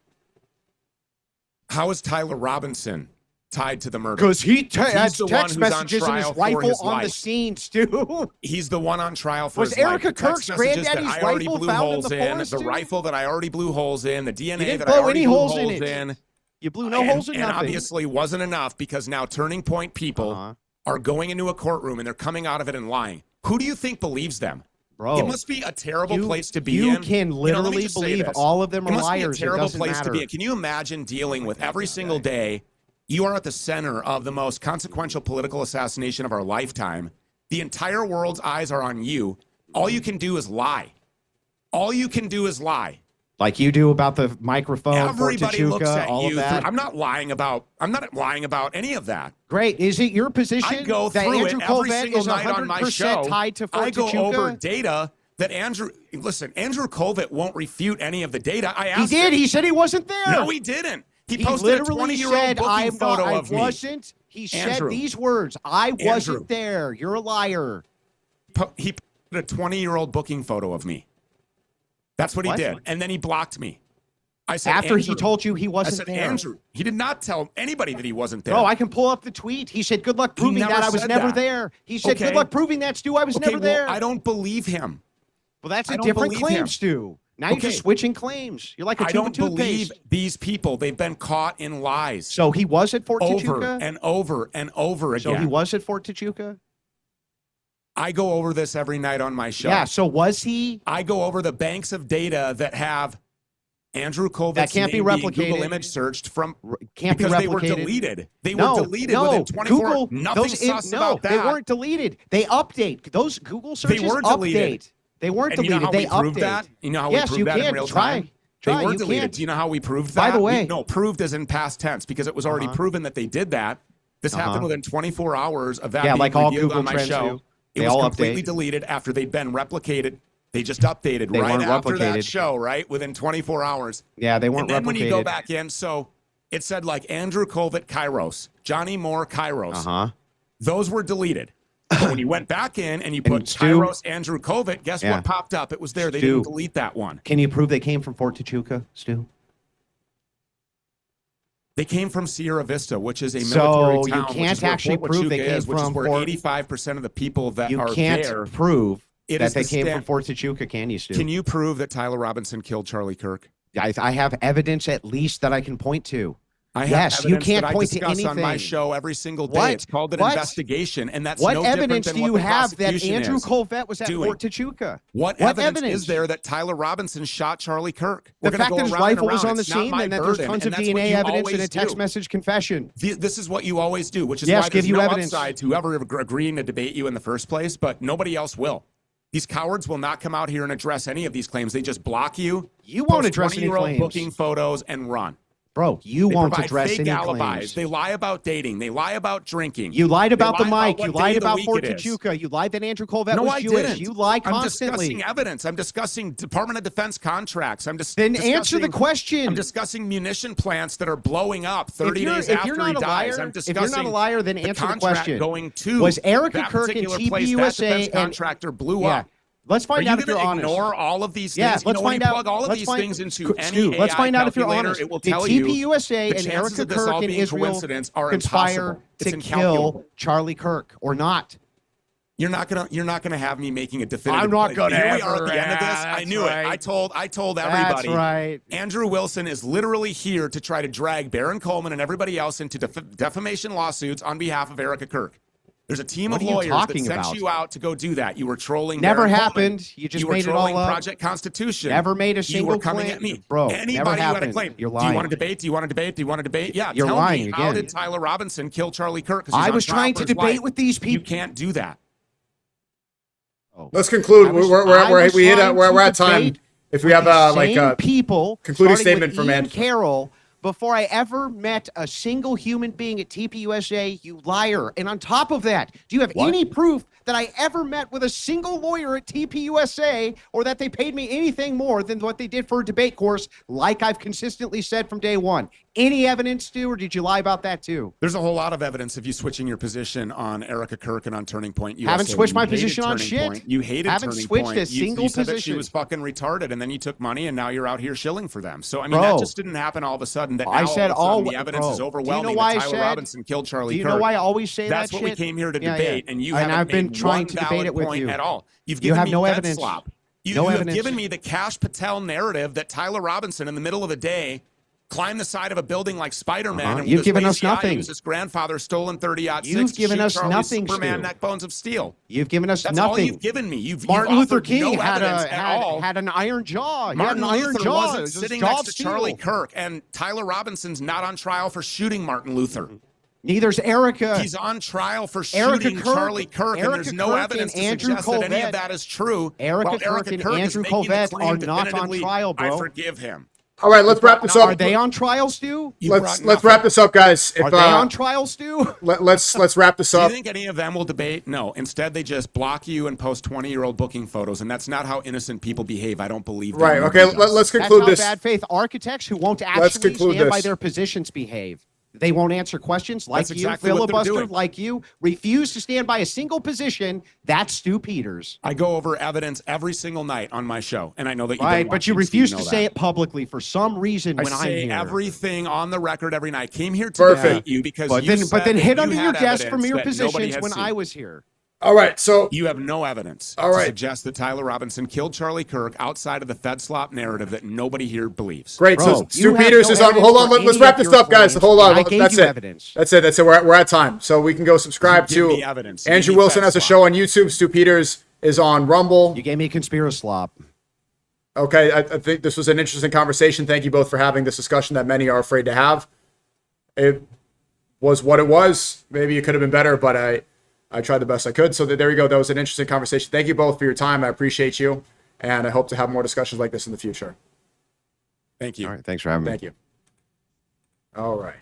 How is Tyler Robinson tied to the murder? Because he He's had the one text who's on messages and his trial for rifle his on the life. scene, Stu. He's the one on trial for Was his life. Erica The text Kirk's messages that granddaddy's I already rifle blew found in holes the in, forest, the too? rifle that I already blew holes in, the DNA didn't that I blow already any blew holes holes in it. in. You blew no holes in And nothing. obviously wasn't enough because now Turning Point people Uh-huh. are going into a courtroom and they're coming out of it and lying. Who do you think believes them? Bro, It must be a terrible place to be you in. can You know, let me literally just say believe this. all of them It are must be a liars. It terrible doesn't place to be matter. in. Can you imagine dealing with every single day, You are at the center of the most consequential political assassination of our lifetime. The entire world's eyes are on you. All you can do is lie. All you can do is lie. Like you do about the microphone, Everybody looks Fortachuca, at all you. of that. I'm not lying about any of that. Great. Is it your I position go that through Andrew it every Colvett single is night on my 100% show. tied to I go Fortachuca? over data that Andrew Colvett won't refute any of the data. I He asked did. him. He said he wasn't there. No, he didn't. He He posted a literally 20-year-old said, booking photo I of me. wasn't. He said Andrew. these words. I wasn't Andrew. there. You're a liar. He posted a 20-year-old booking photo of me. That's what he What? did. And then he blocked me. I said, After he Andrew. told you he I wasn't said, there. Andrew. He did not tell anybody that he wasn't there. Bro, I can pull up the tweet. He said, good luck proving never that I was said never that. there. He said, Okay. good luck proving that, Stu. I was okay, never there. I don't believe him. Well, that's I a don't different believe claim, him. Stu. Now you're Okay. just switching claims. You're like a I tube don't of believe toothpaste. these people. They've been caught in lies So he was at Fort over Tachuca? and over and over So again. he was at Fort Tachuca? I go over this every night on my show. Yeah, so was he? I go over the banks of data that have Andrew Colvett's That can't be name being replicated. Google image searched from Can't be because replicated. they were deleted. They No, were deleted no, within 24 Google, Nothing sus no, about that. they weren't deleted. They update. Those Google searches were deleted. update. They weren't And you know deleted. how we They proved update. that? You know how Yes, we you proved that can. in real Try. time? Try. They were You deleted. can't. Do you know how we proved By that? the way- No, proved is in past tense because it was already proven that they did that. This happened within 24 hours of that Yeah, being like all revealed Google on my trends show. do. It They was all completely update. deleted after they'd been replicated. They just updated They right weren't after that replicated. show, right? Within 24 hours. Yeah, they weren't And then replicated. when you go back in, so it said like Andrew Colvett Kairos, Johnny Moore Kairos. Those were deleted. But when you went back in and you put Stu- Kairos Andrew Colvett, guess Yeah. what popped up? It was there. They Stu- didn't delete that one. Can you prove they came from Fort Tachuca, Stu? They came from Sierra Vista, which is a So military you town, which can't is where actually Fort prove they Huachuca came is, which is from where Fort- 85% of the people that You are can't there. prove It that is they the came from stand- Fort Tachuca, can you, Stu? Can you prove that Tyler Robinson killed Charlie Kirk? I have evidence at least that I can point to. I have Yes, you evidence can't that I point to discuss on my anything. show every single day. What? It's called an What? investigation, and that's What no evidence different do than you what the have that prosecution Andrew is Colvett was at doing. Fort Tachuca? What evidence is there that Tyler Robinson shot Charlie Kirk? The We're gonna fact go that his around and rifle was around. on the It's not scene my and that there's burden, tons and of that's what DNA you evidence and always a text do. message confession. This is what you always do, which is Yes, why give there's you no evidence. upside to whoever agreeing to debate you in the first place, but nobody else will. These cowards will not come out here and address any of these claims. They just block you. You won't post address any 20-year-old claims. booking photos and run. Bro, you They won't provide address fake any alibis. claims. They lie about dating. They lie about drinking. You lied about They the lie mic. what You day lied of the about week Fort it is. Tachuca. You lied that Andrew Colvett No, was I Jewish. didn't. You lie I'm constantly. discussing evidence. I'm discussing Department of Defense contracts. I'm just Then discussing, answer the question. I'm discussing munition plants that are blowing up 30 days if after you're he not a dies. liar, I'm if discussing you're not a liar, then the answer the contract question. going to Was Erica that Kirk and particular place. TPUSA That defense and- contractor blew Yeah. up. Let's Are find you out if going you're to honest. ignore all of these things? Yeah, You let's know, when find you out. plug all of let's these find, things into Stu, any let's AI find out if you're calculator, honest. it will Did tell you TPUSA the and chances Erica of this all Kirk and being Israel coincidence are conspire impossible. It's to incalculable. kill Charlie Kirk or not? You're not gonna have me making a definitive. I'm not gonna Here we are ever. at the end of this. Yeah, I knew that's it. right. I told everybody. That's right. Andrew Wilson is literally here to try to drag Baron Coleman and everybody else into defamation lawsuits on behalf of Erica Kirk. There's a team What of are you lawyers that talking sent about? you out to go do that. You were trolling. Never Baron happened. Coleman. You just were made it all trolling up. Project Constitution. Never made a single You were coming claim. at me, Bro, Anybody never who had a happened. claim. You're Do lying. you want to debate? Do you want to debate? Do you want to debate? Yeah. You're tell lying me, how again. did Tyler Robinson kill Charlie Kirk? 'Cause he's I on was trial trying for to his debate life. with these You people. can't do that. Let's conclude. I was- We're at time. debate If we have the like same a people, concluding starting statement with from Ian Ed. Carroll, before I ever met a single human being at TPUSA, you liar. And on top of that, do you have any proof that I ever met with a single lawyer at TPUSA or that they paid me anything more than what they did for a debate course, like I've consistently said from day one? Any evidence, Stu, or did you lie about that too? There's a whole lot of evidence of you switching your position on Erica Kirk and on Turning Point USA. Haven't switched my You hated position on Turning shit. Point. You hated Haven't Turning switched Point. a single you said that she position. was fucking retarded, and then you took money, and now you're out here shilling for them. So I mean, Bro, that just didn't happen all of a sudden. That I now said all of a sudden all- the evidence bro, is do you know overwhelming why I that Tyler said- Robinson killed Charlie Do you Kirk. know why I always say That's that what shit? we came here to Yeah, debate, yeah. and you And haven't I've been made trying one to debate valid it with point you. at all. You've You given have me no dead evidence. slop. No You have evidence. given me the Cash Patel narrative that Tyler Robinson in the middle of the day climb the side of a building like Spider-Man. And with You've his given us lazy eye, nothing. Use his grandfather stolen 30-06 You've given to shoot us Charlie's nothing, Superman Stu. neck bones of steel. You've given us That's nothing. all you've given me. You've Martin Luther offered King no had evidence at all. had an iron jaw. He Martin had an iron Luther jaw. It wasn't was sitting jaw next of to steel. Charlie Kirk, and Tyler Robinson's not on trial for shooting Martin Luther. Neither's Erica. He's on trial for Erica shooting Kirk- Charlie Kirk, and there's Erica no Kirk evidence to and Andrew suggest that any Colvett- of that is true. Erica While Kirk and is Andrew making the Colvett claim are not on definitively, trial, bro. I forgive him. All right, let's wrap this up. Are they on trial, Stu? You Let's brought let's nothing. wrap this up, guys. If Are they on trial, Stu? let's wrap this Do you up. think any of them will debate? No. Instead, they just block you and post 20-year-old booking photos, and that's not how innocent people behave. I don't believe that. Right. Nobody Okay. does. Let's That's conclude how this. bad faith architects who won't Let's actually conclude stand by this. their positions behave. They won't answer questions like That's you, exactly what they're filibuster doing. like you, refuse to stand by a single position. That's Stu Peters. I go over evidence every single night on my show, and I know that you've been Right, but you watching, so refuse know to that. say it publicly for some reason I when I'm say here. everything on the record every night. Came here to Perfect. debate you because but you then said that hit you under your had desk from evidence your that nobody positions had when seen. I was here. All right. So You have no evidence All to right. suggest that Tyler Robinson killed Charlie Kirk outside of the Fed slop narrative that nobody here believes. great. Bro, So you Stu have Peters no is on. evidence Hold on. for Let's any wrap of this your up, guys. claims, Hold on. and I gave That's you it. evidence. That's it. That's it. We're at time, so we can go subscribe Give to me evidence. Give Andrew me Wilson Fed has a slop. show on YouTube. Stu Peters is on Rumble. You gave me a conspiracy slop. Okay, I think this was an interesting conversation. Thank you both for having this discussion that many are afraid to have. It was what it was. Maybe it could have been better, but I tried the best I could. So there you go. That was an interesting conversation. Thank you both for your time. I appreciate you, and I hope to have more discussions like this in the future. Thank you. All right, thanks for having me. Thank you. All right.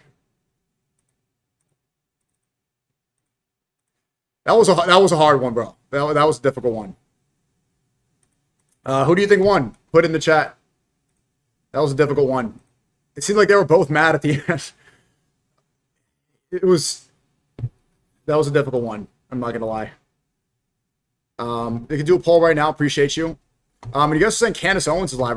That was a hard one, bro. That was a difficult one. Who do you think won? Put in the chat. That was a difficult one. It seemed like they were both mad at the end. That was a difficult one. I'm not gonna lie. They can do a poll right now. Appreciate you. And you guys are saying Candace Owens is live.